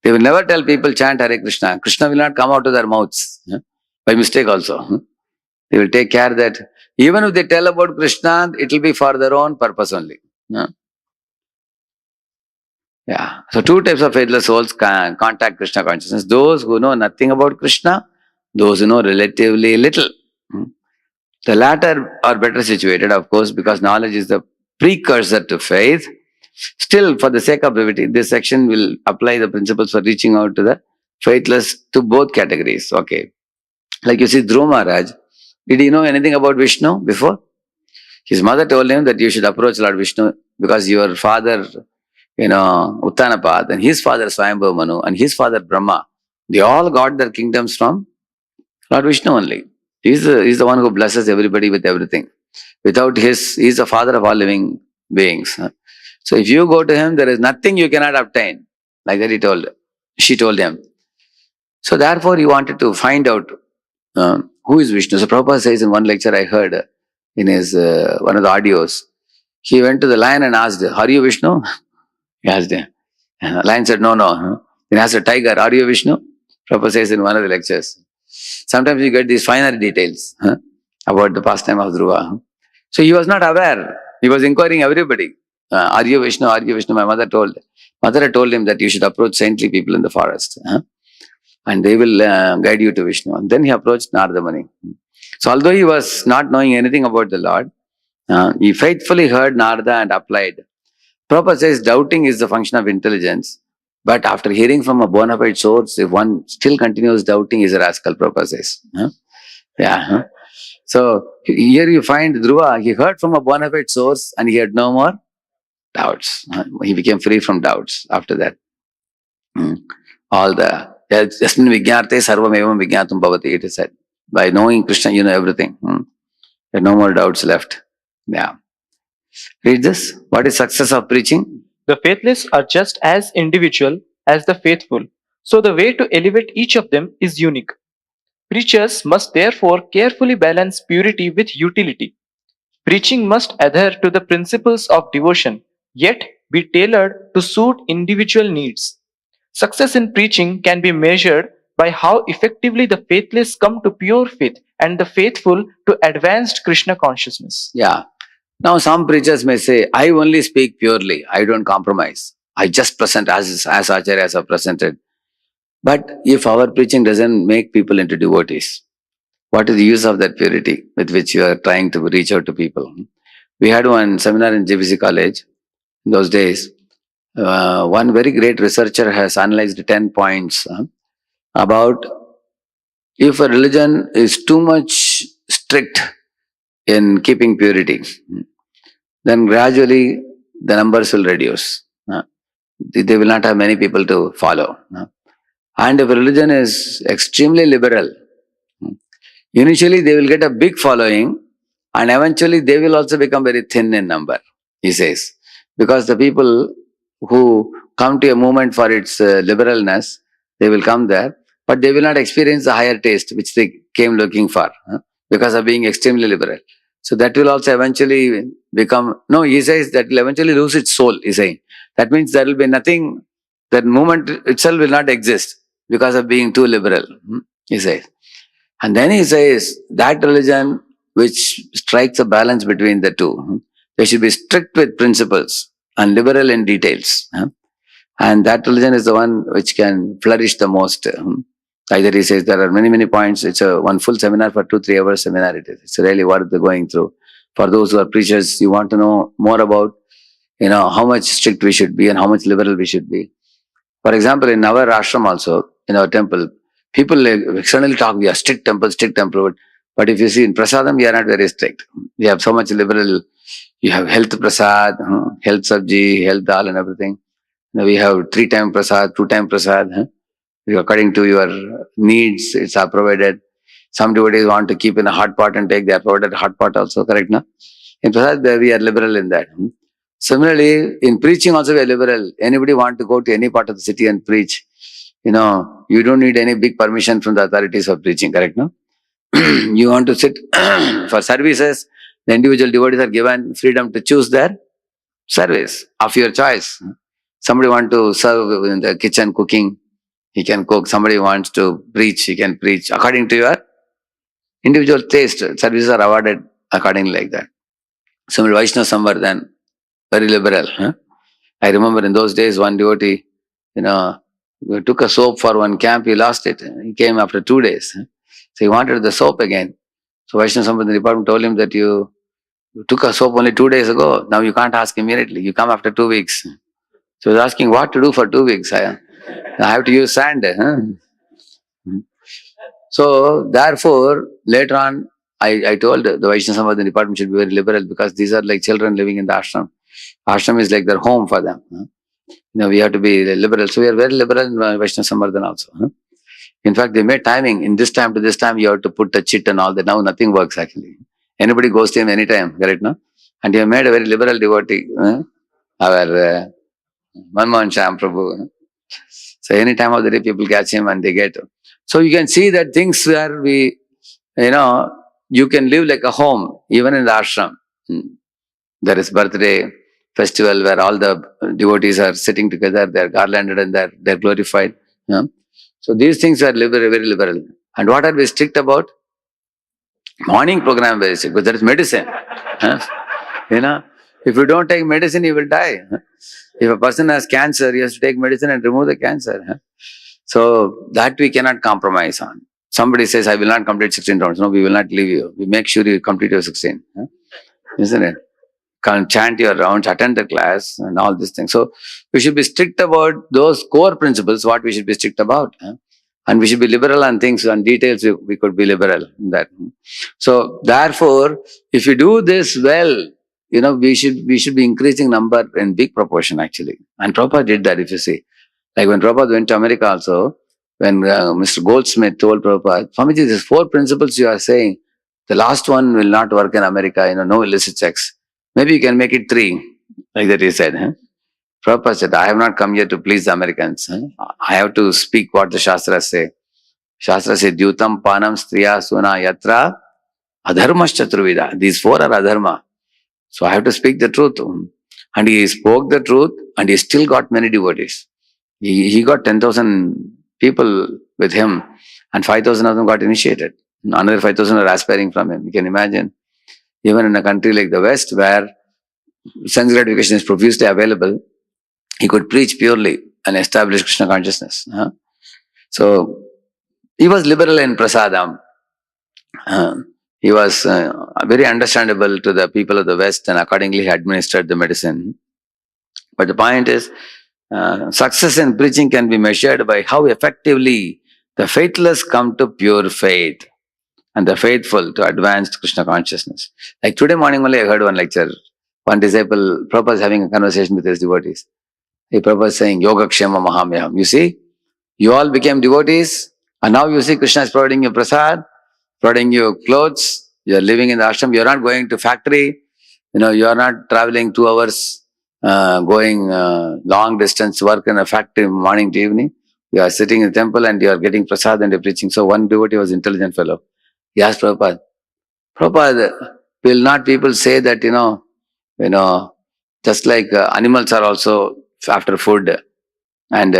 They will never tell people chant Hare Krishna. Krishna will not come out of their mouths by mistake also. They will take care that even if they tell about Krishna, it will be for their own purpose only. Yeah. So 2 types of faithless souls contact Krishna consciousness. Those who know nothing about Krishna, those who know relatively little. The latter are better situated, of course, because knowledge is the precursor to faith. Still, for the sake of brevity, this section will apply the principles for reaching out to the faithless to both categories. Okay. Like you see, Dhruva Maharaj, did he know anything about Vishnu before? His mother told him that you should approach Lord Vishnu because your father, Uttanapad, and his father Swayambhu Manu, and his father Brahma, they all got their kingdoms from Lord Vishnu only. He's the one who blesses everybody with everything. Without he's the father of all living beings. So if you go to him, there is nothing you cannot obtain. Like that she told him. So therefore he wanted to find out who is Vishnu. So Prabhupada says in one lecture I heard in his one of the audios, he went to the lion and asked, "Are you Vishnu?" He asked him. Lion said, "No, no." Then asked a tiger, "Are you Vishnu?" Prabhupada says in one of the lectures. Sometimes you get these finer details about the pastime of Dhruva. So he was not aware. He was inquiring everybody. Are you Vishnu? Are you Vishnu? Mother had told him that you should approach saintly people in the forest. And they will guide you to Vishnu. And then he approached Narada Muni. So although he was not knowing anything about the Lord, he faithfully heard Narada and applied. Prabhupada says doubting is the function of intelligence. But after hearing from a bona fide source, if one still continues doubting, is a rascal, Prabhupada says. Yeah. So here you find Dhruva, he heard from a bona fide source and he had no more doubts. He became free from doubts after that. All the Yasmin Vijnarte Sarvam Evam Vijnatum Bhavati, it is said. By knowing Krishna, you know everything. There are no more doubts left. Yeah. Read this. What is success of preaching? The faithless are just as individual as the faithful, so the way to elevate each of them is unique. Preachers must therefore carefully balance purity with utility. Preaching must adhere to the principles of devotion, yet be tailored to suit individual needs. Success in preaching can be measured by how effectively the faithless come to pure faith and the faithful to advanced Krishna consciousness. Yeah. Now some preachers may say, I only speak purely, I don't compromise. I just present as Acharyas have presented. But if our preaching doesn't make people into devotees, what is the use of that purity with which you are trying to reach out to people? We had one seminar in JBC College in those days. One very great researcher has analyzed 10 points about if a religion is too much strict in keeping purity, then gradually the numbers will reduce. They will not have many people to follow. And if a religion is extremely liberal, initially they will get a big following and eventually they will also become very thin in number, he says. Because the people who come to a movement for its liberalness, they will come there, but they will not experience the higher taste which they came looking for because of being extremely liberal. So that will also eventually become, no, he says that will eventually lose its soul, he's saying. That means there will be nothing, that movement itself will not exist because of being too liberal, he says. And then he says that religion which strikes a balance between the two, they should be strict with principles and liberal in details. And that religion is the one which can flourish the most. Either he says there are many, many points. It's a one full seminar for 2-3 hours seminar it is. It's really worth going through. For those who are preachers, you want to know more about, how much strict we should be and how much liberal we should be. For example, in our ashram also, in our temple, people externally talk, we are strict temple. But if you see in prasadam, we are not very strict. We have so much liberal. You have health prasad, health sabji, health dal and everything. We have 3-time prasad, 2-time prasad. According to your needs, it's provided. Some devotees want to keep in a hot pot and take, they are provided hot pot also, correct? Na? In prasad, we are liberal in that. Similarly, in preaching also we are liberal. Anybody want to go to any part of the city and preach, you don't need any big permission from the authorities for preaching, correct? No? You want to sit for services, the individual devotees are given freedom to choose their service of your choice. Somebody want to serve in the kitchen cooking, he can cook. Somebody wants to preach, he can preach. According to your individual taste, services are awarded accordingly like that. Similarly, Vaishnava Samvardhan, very liberal. I remember in those days, one devotee, we took a soap for one camp, he lost it. He came after 2 days. So he wanted the soap again. So Vaishnava Samvardhan department told him that you You took a soap only 2 days ago. Now you can't ask immediately. You come after 2 weeks. So he's asking what to do for 2 weeks. I have to use sand. Huh? So therefore, later on, I told the Vaishnava Sambandhan department should be very liberal because these are like children living in the ashram. Ashram is like their home for them. We have to be liberal. So we are very liberal in Vaishnava Sambandhan also. In fact, they made timing. In this time to this time, you have to put the chit and all that. Now nothing works actually. Anybody goes to him anytime, correct? No? And you have made a very liberal devotee. Our Radheshyam Prabhu. So any time of the day, people catch him and they get. So you can see that things where you can live like a home, even in the ashram. There is birthday festival where all the devotees are sitting together, they're garlanded and they're glorified. So these things are liberal, very liberal. And what are we strict about? Morning program very strict, because there is medicine. If you don't take medicine, you will die. If a person has cancer, he has to take medicine and remove the cancer. So that we cannot compromise on. Somebody says, I will not complete 16 rounds. No, we will not leave you. We make sure you complete your 16. Isn't it? Chant your rounds, attend the class and all these things. So we should be strict about those core principles, what we should be strict about. And we should be liberal on things, on details we could be liberal in that. So therefore, if you do this well, we should be increasing number in big proportion actually. And Prabhupada did that, if you see. Like when Prabhupada went to America also, when Mr. Goldsmith told Prabhupada, Swamiji, these 4 principles you are saying, the last one will not work in America, no illicit sex. Maybe you can make it 3, like that he said. Prabhupada said, I have not come here to please the Americans. I have to speak what the Shastras say. Shastras say, Dyutam Panam Striya Suna Yatra Adharmas Chaturvida. These 4 are adharma. So I have to speak the truth. And he spoke the truth and he still got many devotees. He got 10,000 people with him and 5,000 of them got initiated. Another 5,000 are aspiring from him. You can imagine. Even in a country like the West where sense gratification is profusely available, he could preach purely and establish Krishna consciousness. So he was liberal in prasadam. He was very understandable to the people of the West and accordingly he administered the medicine. But the point is, success in preaching can be measured by how effectively the faithless come to pure faith and the faithful to advanced Krishna consciousness. Like today morning only I heard one lecture. One disciple, Prabhupada is having a conversation with his devotees. Prabhupada is saying, Yoga Kshema Mahamyam. You see, you all became devotees and now you see Krishna is providing you prasad, providing you clothes, you are living in the ashram, you are not going to factory, you are not traveling 2 hours, going long distance work in a factory morning to evening. You are sitting in the temple and you are getting prasad and you are preaching. So one devotee was an intelligent fellow. He asked Prabhupada, will not people say that, just like animals are also after food and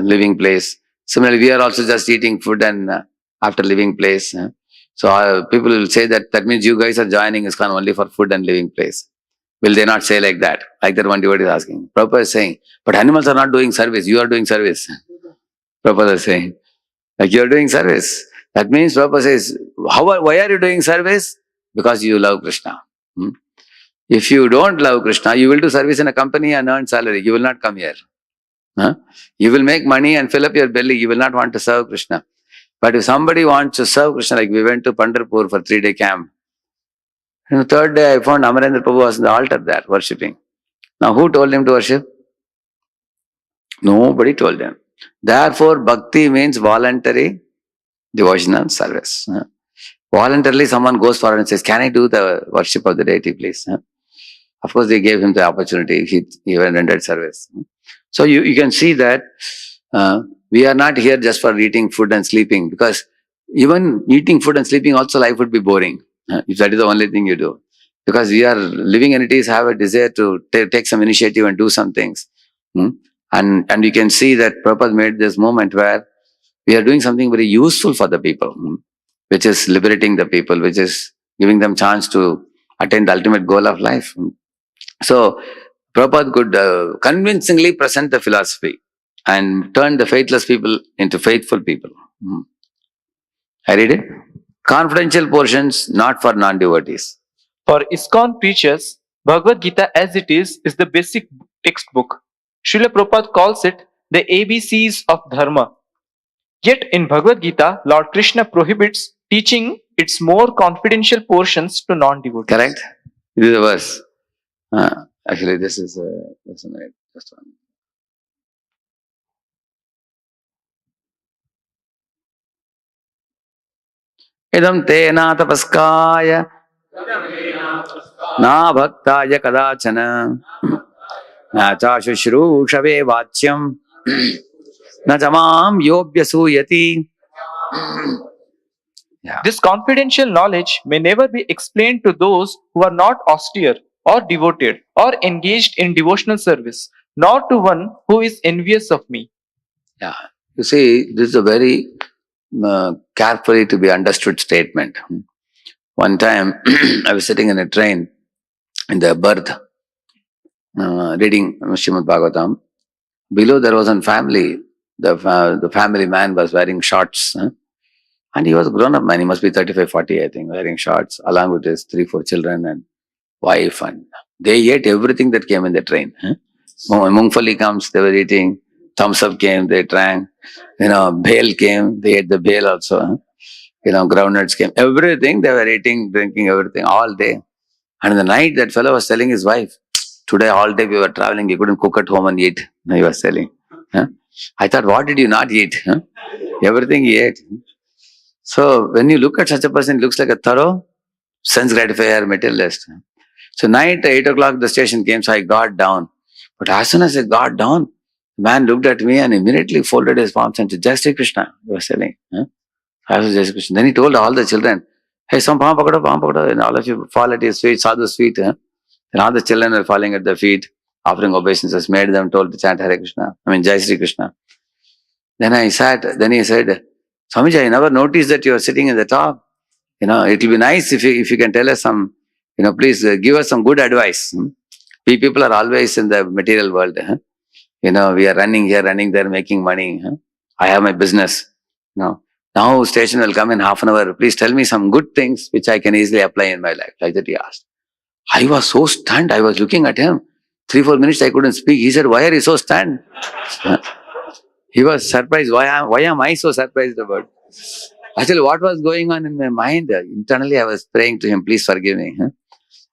living place. Similarly, we are also just eating food and after living place. So people will say that means you guys are joining ISKCON only for food and living place. Will they not say like that? Like that one devotee is asking. Prabhupada is saying, but animals are not doing service, you are doing service. Prabhupada is saying, like you are doing service. That means Prabhupada says, why are you doing service? Because you love Krishna. If you don't love Krishna, you will do service in a company and earn salary. You will not come here. You will make money and fill up your belly. You will not want to serve Krishna. But if somebody wants to serve Krishna, like we went to Pandharpur for 3-day camp. 3rd day I found Amarendra Prabhu was on the altar there worshipping. Now who told him to worship? Nobody told him. Therefore, bhakti means voluntary devotional service. Voluntarily someone goes forward and says, can I do the worship of the deity please? Of course they gave him the opportunity. He even rendered service. So you can see that we are not here just for eating food and sleeping, because even eating food and sleeping also life would be boring if that is the only thing you do. Because we are living entities, have a desire to take some initiative and do some things. And you can see that Prabhupada made this moment where we are doing something very useful for the people, which is liberating the people, which is giving them chance to attain the ultimate goal of life. So Prabhupada could convincingly present the philosophy and turn the faithless people into faithful people. I read it. Confidential portions not for non-devotees. For ISKCON preachers, Bhagavad Gita as it is the basic textbook. Srila Prabhupada calls it the ABCs of Dharma. Yet in Bhagavad Gita, Lord Krishna prohibits teaching its more confidential portions to non-devotees. Correct? This is a verse. Actually, this is just a minute. Just one. Idam te na tapaskaya na bhaktaya kadachana na cha shushrushave vachyam na jamam yobhyasuyati. Yeah. This confidential knowledge may never be explained to those who are not austere or devoted or engaged in devotional service, nor to one who is envious of me. Yeah. You see, this is a very carefully to be understood statement. One time, I was sitting in a train in the berth, reading Srimad Bhagavatam. Below there was a family. The family man was wearing shorts. And he was a grown-up man. He must be 35, 40, I think, wearing shorts, along with his 3-4 children and wife. And they ate everything that came in the train. Mungfali comes, they were eating. Thumbs up came, they drank. Bhel came, they ate the bhel also. Groundnuts came. Everything, they were eating, drinking, everything, all day. And in the night, that fellow was telling his wife, today all day we were traveling, he couldn't cook at home and eat. He was telling. I thought, what did you not eat? Everything he ate. So, when you look at such a person, it looks like a thorough sense gratifier, materialist. So, night, 8 o'clock, the station came, so I got down. But as soon as I got down, the man looked at me and immediately folded his palms and said, Jai Shri Krishna, he was saying. I was Jai Shri Krishna. Then he told all the children, hey, some palm pakado, and all of you fall at his feet, sadhu's feet. And all the children were falling at the feet, offering obeisances, made them told to chant Hare Krishna, Jai Shri Krishna. Then I sat, then he said, Swamiji, I never noticed that you are sitting in the top. It will be nice if you can tell us some, please give us some good advice. We people are always in the material world. We are running here, running there, making money. I have my business. Now station will come in half an hour. Please tell me some good things which I can easily apply in my life. Like that he asked. I was so stunned. I was looking at him. 3-4 minutes I couldn't speak. He said, why are you so stunned? He was surprised. Why am I so surprised about? Actually, what was going on in my mind? Internally, I was praying to him, please forgive me.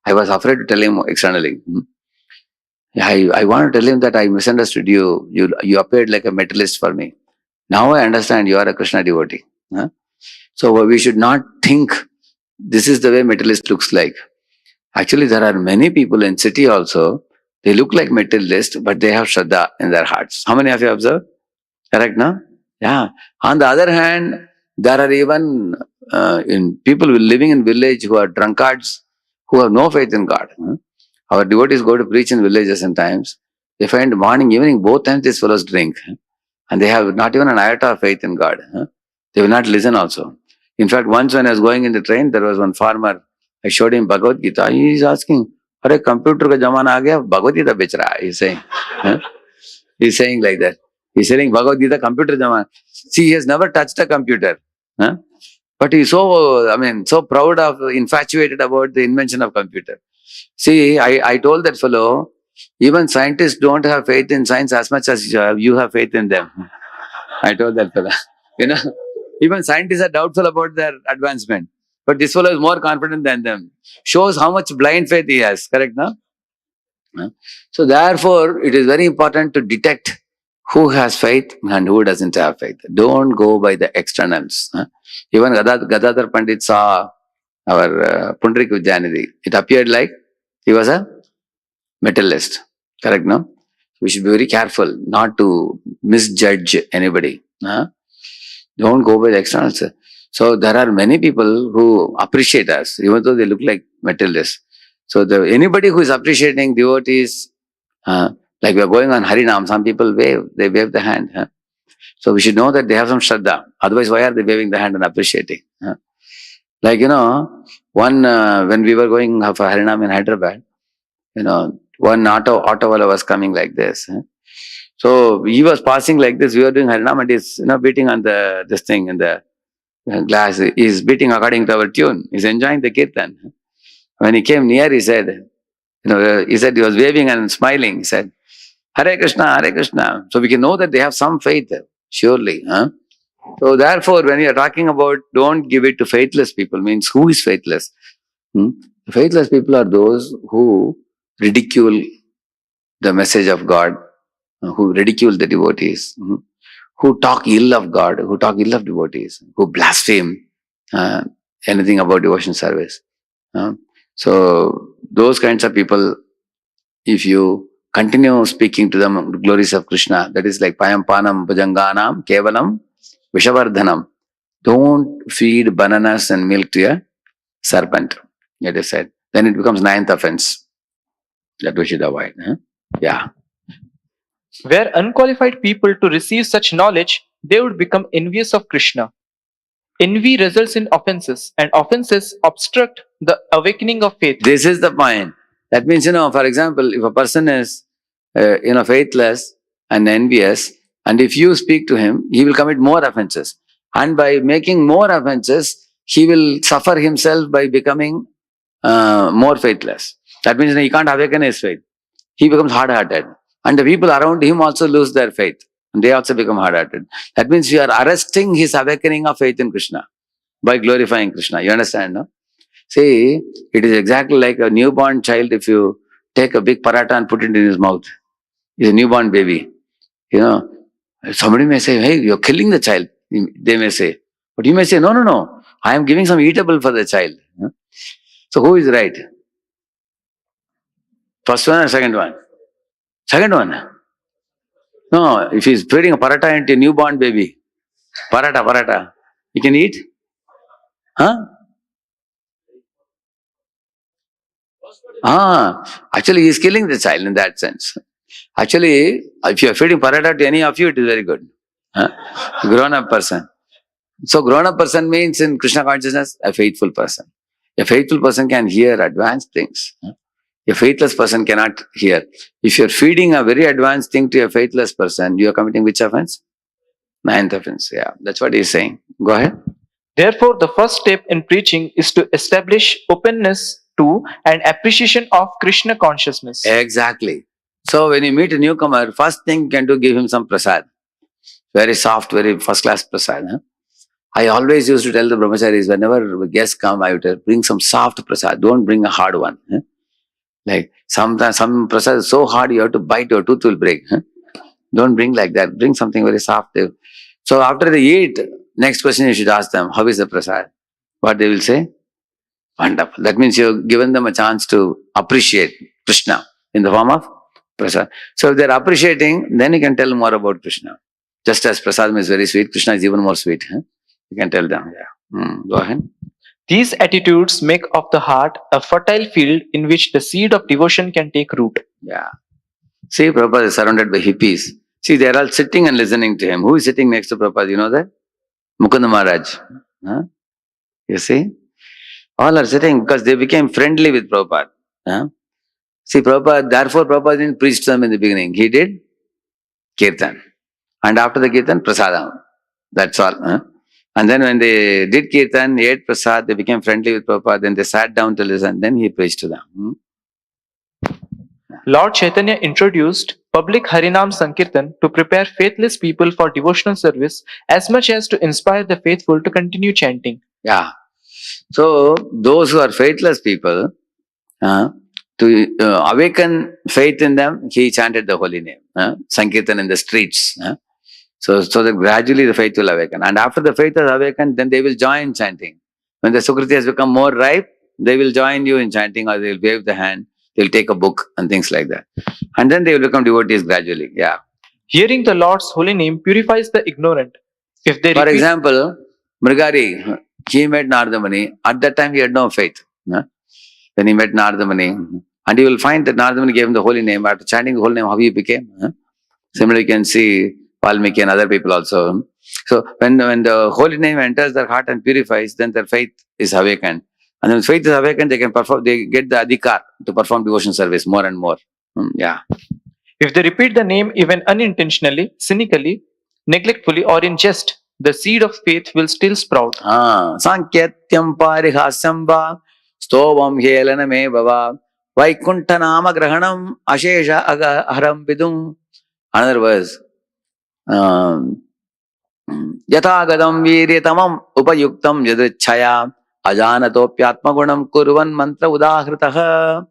I was afraid to tell him externally. I want to tell him that I misunderstood you. You appeared like a materialist for me. Now I understand you are a Krishna devotee. So we should not think this is the way materialist looks like. Actually, there are many people in city also. They look like materialist, but they have Shraddha in their hearts. How many of you observe? Correct, no? Yeah. On the other hand, there are even people living in village who are drunkards, who have no faith in God. Our devotees go to preach in villages sometimes. They find morning, evening, both times these fellows drink. And they have not even an iota of faith in God. They will not listen also. In fact, once when I was going in the train, there was one farmer. I showed him Bhagavad Gita. He is asking, "Are computer ka zamana aa gaya? Bhagavad Gita bech raha hai," he's saying. He's saying like that. He's saying Bhagavad Gita computer zamana. See, he has never touched a computer. But he's so proud of, infatuated about the invention of computer. See, I told that fellow, even scientists don't have faith in science as much as you have faith in them. I told that fellow. Even scientists are doubtful about their advancement. But this fellow is more confident than them. Shows how much blind faith he has. Correct, no? So therefore, it is very important to detect who has faith and who doesn't have faith. Don't go by the externals. Even Gadadhar Pandit saw our Pundrik Vidyanidhi. It appeared like he was a materialist. Correct, no? We should be very careful not to misjudge anybody. Don't go by the externals. So there are many people who appreciate us, even though they look like materialists. So anybody who is appreciating devotees, like we are going on Harinam, some people wave the hand. So we should know that they have some Shraddha. Otherwise, why are they waving the hand and appreciating? Like, when we were going for Harinam in Hyderabad, one auto was coming like this. So he was passing like this. We were doing Harinam and he's beating on this thing in the glass. He's beating according to our tune. He's enjoying the kirtan. When he came near, he said, he was waving and smiling. He said, Hare Krishna, Hare Krishna. So we can know that they have some faith, surely. Huh? So therefore, when you are talking about don't give it to faithless people, means who is faithless? Faithless people are those who ridicule the message of God, who ridicule the devotees, who talk ill of God, who talk ill of devotees, who blaspheme anything about devotion service. So those kinds of people, if you continue speaking to them the glories of Krishna, that is like Payam Panam Bhujanganam Kevalam Vishavardhanam. Don't feed bananas and milk to a serpent, it is said. Then it becomes ninth offense. That we should avoid. Yeah. Were unqualified people to receive such knowledge, they would become envious of Krishna. Envy results in offenses, and offenses obstruct the awakening of faith. This is the point. That means, for example, if a person is, faithless and envious, and if you speak to him, he will commit more offenses. And by making more offenses, he will suffer himself by becoming more faithless. That means he can't awaken his faith. He becomes hard-hearted. And the people around him also lose their faith. And they also become hard-hearted. That means you are arresting his awakening of faith in Krishna by glorifying Krishna. You understand, no? See, it is exactly like a newborn child. If you take a big paratha and put it in his mouth, he's a newborn baby. Somebody may say, hey, you're killing the child. They may say. But you may say, no. I am giving some eatable for the child. So who is right? First one or second one? Second one. No, if he's feeding a paratha into a newborn baby, paratha, he can eat? Huh? Actually, he is killing the child in that sense. Actually, if you are feeding paratha to any of you, it is very good. Grown-up person. So, grown-up person means in Krishna consciousness, a faithful person. A faithful person can hear advanced things. A faithless person cannot hear. If you are feeding a very advanced thing to a faithless person, you are committing which offense? Ninth offense. Yeah, that's what he is saying. Go ahead. Therefore, the first step in preaching is to establish openness to and appreciation of Krishna consciousness. Exactly. So when you meet a newcomer, first thing you can do, give him some prasad. Very soft, very first class prasad. I always used to tell the brahmacharis, whenever guests come, I would bring some soft prasad. Don't bring a hard one. Like sometimes some prasad is so hard you have to bite, your tooth will break. Don't bring like that. Bring something very soft. So after they eat, next question you should ask them, how is the prasad? What they will say? Wonderful. That means you've given them a chance to appreciate Krishna in the form of prasad. So if they're appreciating, then you can tell more about Krishna. Just as prasadam is very sweet, Krishna is even more sweet. You can tell them. Yeah. Go ahead. These attitudes make of the heart a fertile field in which the seed of devotion can take root. Yeah. See, Prabhupada is surrounded by hippies. See, they are all sitting and listening to him. Who is sitting next to Prabhupada? You know that? Mukunda Maharaj. You see? All are sitting because they became friendly with Prabhupada. See, therefore Prabhupada didn't preach to them in the beginning. He did Kirtan. And after the Kirtan, Prasadam. That's all. And then when they did Kirtan, ate Prasad, they became friendly with Prabhupada, then they sat down to listen, then he preached to them. Lord Chaitanya introduced public Harinam Sankirtan to prepare faithless people for devotional service as much as to inspire the faithful to continue chanting. Yeah. So, those who are faithless people, to awaken faith in them, he chanted the holy name, Sankirtan in the streets. So that gradually the faith will awaken. And after the faith has awakened, then they will join chanting. When the Sukriti has become more ripe, they will join you in chanting, or they will wave the hand, they will take a book and things like that. And then they will become devotees gradually. Yeah. Hearing the Lord's holy name purifies the ignorant. If they For example, Mrigari, he met Narada Muni. At that time, he had no faith. When he met Narada Muni, and you will find that Narada Muni gave him the holy name. After chanting the holy name, how he became. Similarly, you can see Valmiki and other people also. So when the holy name enters their heart and purifies, then their faith is awakened. And when faith is awakened, they can perform. They get the adhikar to perform devotion service more and more. Yeah. If they repeat the name even unintentionally, cynically, neglectfully, or in jest, the seed of faith will still sprout. Sankyatyam parihasyam va stovam helana me bhava vaikunta nama grahanam ashesha haram vidum. Another verse. Yathagadam viryatamam upayuktam yadrichaya ajanatopyatmagunam kurvan mantra udahritah.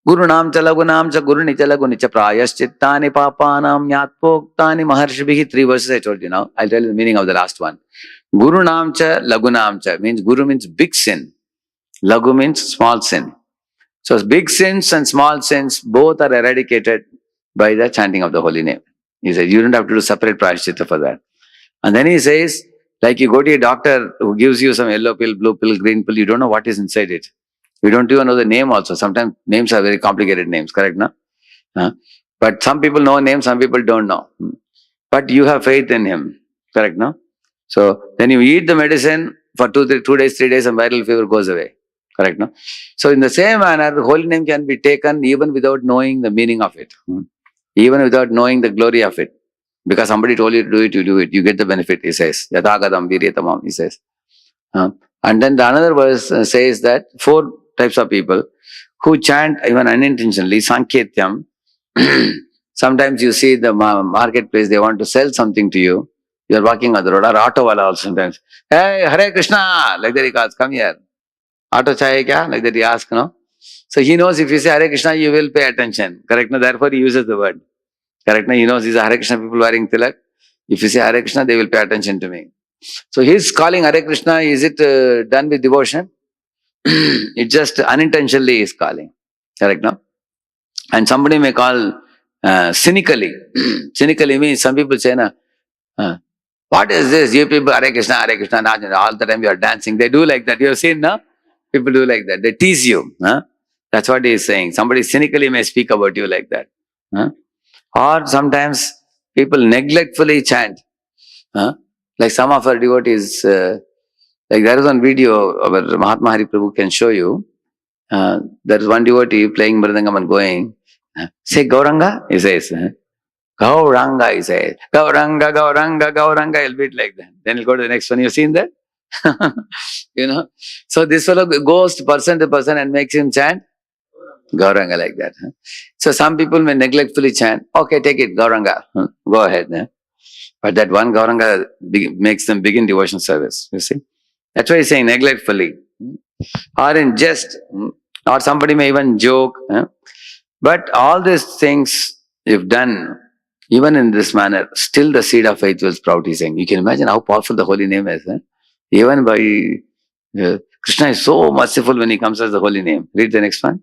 Gurunam cha lagunam cha guruni cha laguni cha prayaschittani papanam yatpoktani maharshibhi. 3 verses I told you now. I'll tell you the meaning of the last one. Gurunam cha lagunam cha means Guru means big sin. Lagu means small sin. So big sins and small sins both are eradicated by the chanting of the holy name. He said you don't have to do separate prayaschitta for that. And then he says, like you go to a doctor who gives you some yellow pill, blue pill, green pill, you don't know what is inside it. You don't even know the name also. Sometimes names are very complicated names, correct? No? But some people know names, some people don't know. But you have faith in him, correct? No? So then you eat the medicine for 2 days, 3 days, and viral fever goes away, correct? No? So in the same manner, the holy name can be taken even without knowing the meaning of it, even without knowing the glory of it. Because somebody told you to do it, you do it. You get the benefit, he says. Yathagadam viryatamam, he says. And then the another verse says that 4 types of people who chant even unintentionally, Sankirtyam. Sometimes you see the marketplace, they want to sell something to you. You are walking on the road, or auto wala also sometimes. Hey, Hare Krishna! Like that he calls, come here. Auto chahiye kya? Like that he asks, no? So he knows if you say Hare Krishna, you will pay attention. Correct? No? Therefore he uses the word. Correct? No? He knows these are Hare Krishna people wearing tilak. If you say Hare Krishna, they will pay attention to me. So his calling Hare Krishna, is it done with devotion? It just unintentionally is calling. Correct? No? And somebody may call cynically. Cynically means some people say, what is this? You people, Hare Krishna, all the time you are dancing. They do like that. You have seen, no? People do like that. They tease you. That's what he is saying. Somebody cynically may speak about you like that. Or sometimes people neglectfully chant. Like some of our devotees, like there is one video where Mahatma Hari Prabhu can show you. There is one devotee playing Mridangam and going, say Gauranga, he says. Gauranga, he says. Gauranga, Gauranga, Gauranga, he'll beat like that. Then he'll go to the next one. You've seen that? You know? So this fellow goes to person and makes him chant Gauranga like that. So some people may neglectfully chant, okay, take it, Gauranga. Go ahead. But that one Gauranga makes them begin devotion service. You see? That's why he's saying neglectfully. Or in jest. Or somebody may even joke. But all these things, if done, even in this manner, still the seed of faith will sprout, he's saying. You can imagine how powerful the holy name is. Even by Krishna is so merciful when he comes as the holy name. Read the next one.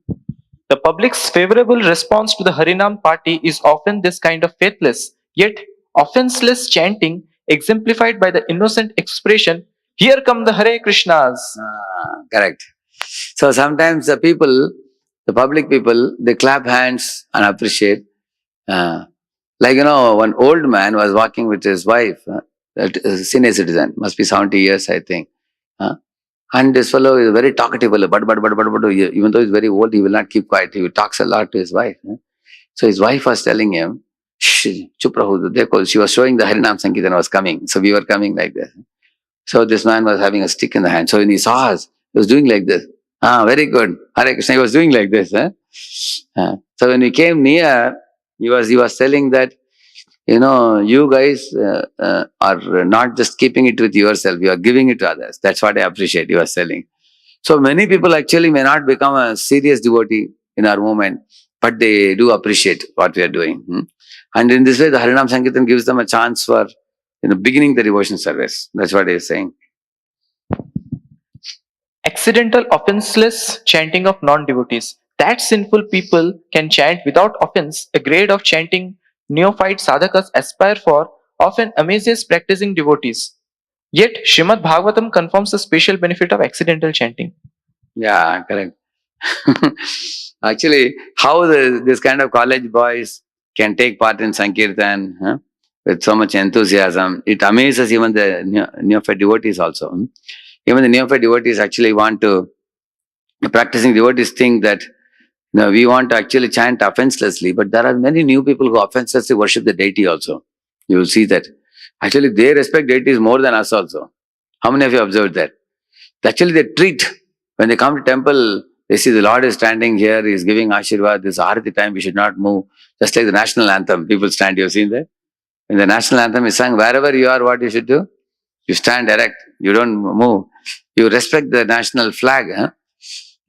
The public's favorable response to the Harinam party is often this kind of faithless, yet offenseless chanting, exemplified by the innocent expression, "Here come the Hare Krishnas." Correct. So sometimes the people, the public people, they clap hands and appreciate. Like, one old man was walking with his wife, a senior citizen, must be 70 years, I think. And this fellow is very talkative, but, even though he's very old, he will not keep quiet. He talks a lot to his wife. So his wife was telling him, shh, chup raho, she was showing the Harinam Sankirtan was coming. So we were coming like this. So this man was having a stick in the hand. So when he saw us, he was doing like this. Very good. Hare Krishna, he was doing like this. So when we came near, he was telling that, you guys are not just keeping it with yourself, you are giving it to others. That's what I appreciate, he was telling. So many people actually may not become a serious devotee in our movement, but they do appreciate what we are doing. And in this way, the Harinam Sankirtan gives them a chance for beginning the devotion service. That's what he is saying. Accidental offenseless chanting of non-devotees. That sinful people can chant without offense, a grade of chanting neophyte sadhakas aspire for, often amazes practicing devotees. Yet, Srimad Bhagavatam confirms the special benefit of accidental chanting. Yeah, correct. Actually, how this kind of college boys can take part in Sankirtan with so much enthusiasm, it amazes even the neophyte devotees also. Even the neophyte devotees actually want to, practicing devotees think that we want to actually chant offenselessly, but there are many new people who offenselessly worship the deity also. You will see that. Actually, they respect deities more than us also. How many of you observed that? Actually, they treat When they come to temple, they see the Lord is standing here, he is giving Ashirwad, this Arati time, we should not move. Just like the national anthem, people stand, you've seen that? When the national anthem is sung, wherever you are, what you should do? You stand erect, you don't move. You respect the national flag. Huh?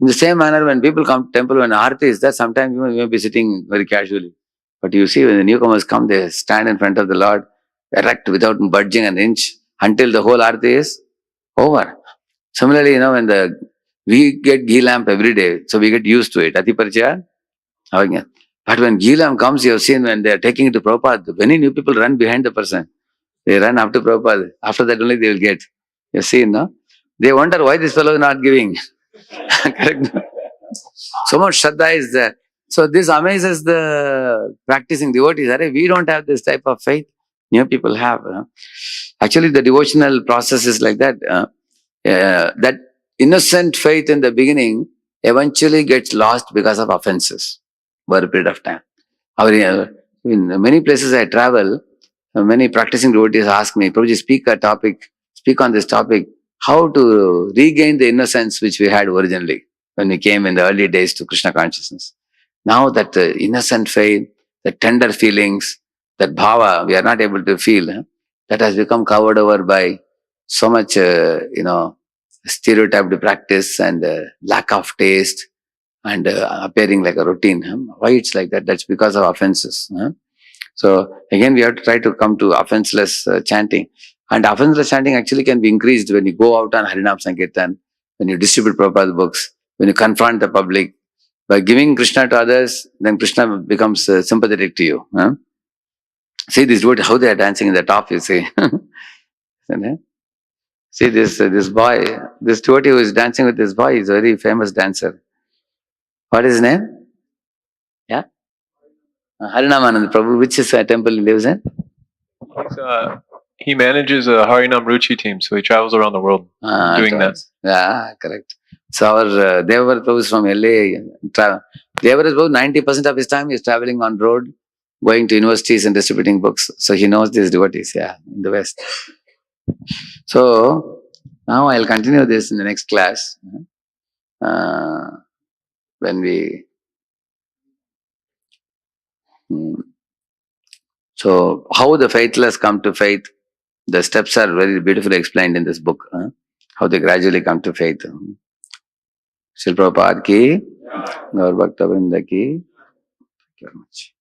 In the same manner, when people come to temple, when Arati is there, sometimes you may be sitting very casually. But you see, when the newcomers come, they stand in front of the Lord, erect, without budging an inch, until the whole Arati is over. Similarly, when we get ghee lamp every day, so we get used to it. Ati Parichaya? But when ghee lamp comes, you have seen when they are taking it to Prabhupada, many new people run behind the person. They run up to Prabhupada. After that only they will get. You have seen, no? They wonder why this fellow is not giving. Correct? So much Shraddha is there. So this amazes the practicing devotees. We don't have this type of faith. New people have. Actually, the devotional process is like that. That innocent faith in the beginning eventually gets lost because of offenses over a period of time. In many places I travel, many practicing devotees ask me, Prabhuji, speak on this topic, how to regain the innocence which we had originally when we came in the early days to Krishna consciousness. Now that innocent faith, the tender feelings, that bhava, we are not able to feel, that has become covered over by so much, stereotyped practice and lack of taste and appearing like a routine. Why it's like that? That's because of offenses. So again, we have to try to come to offenseless chanting. And offenseless chanting actually can be increased when you go out on Harinam Sankirtan, when you distribute Prabhupada books, when you confront the public. By giving Krishna to others, then Krishna becomes sympathetic to you. See this devotee, how they are dancing in the top, you see. See this boy, this devotee who is dancing with this boy is a very famous dancer. What is his name? Yeah? Harinamanand Prabhu. Which is temple he lives in? He manages a Harinam Ruchi team, so he travels around the world doing that. Yeah, correct. So our Devavar Prabhu is from LA. Devavar is about 90% of his time is traveling on road, going to universities and distributing books. So he knows these devotees, in the West. So now I'll continue this in the next class. When we... So how the faithless come to faith, the steps are very beautifully explained in this book. How they gradually come to faith. Srila Prabhupada ki, Gaur Bhakta Vrinda ki. Thank you very much.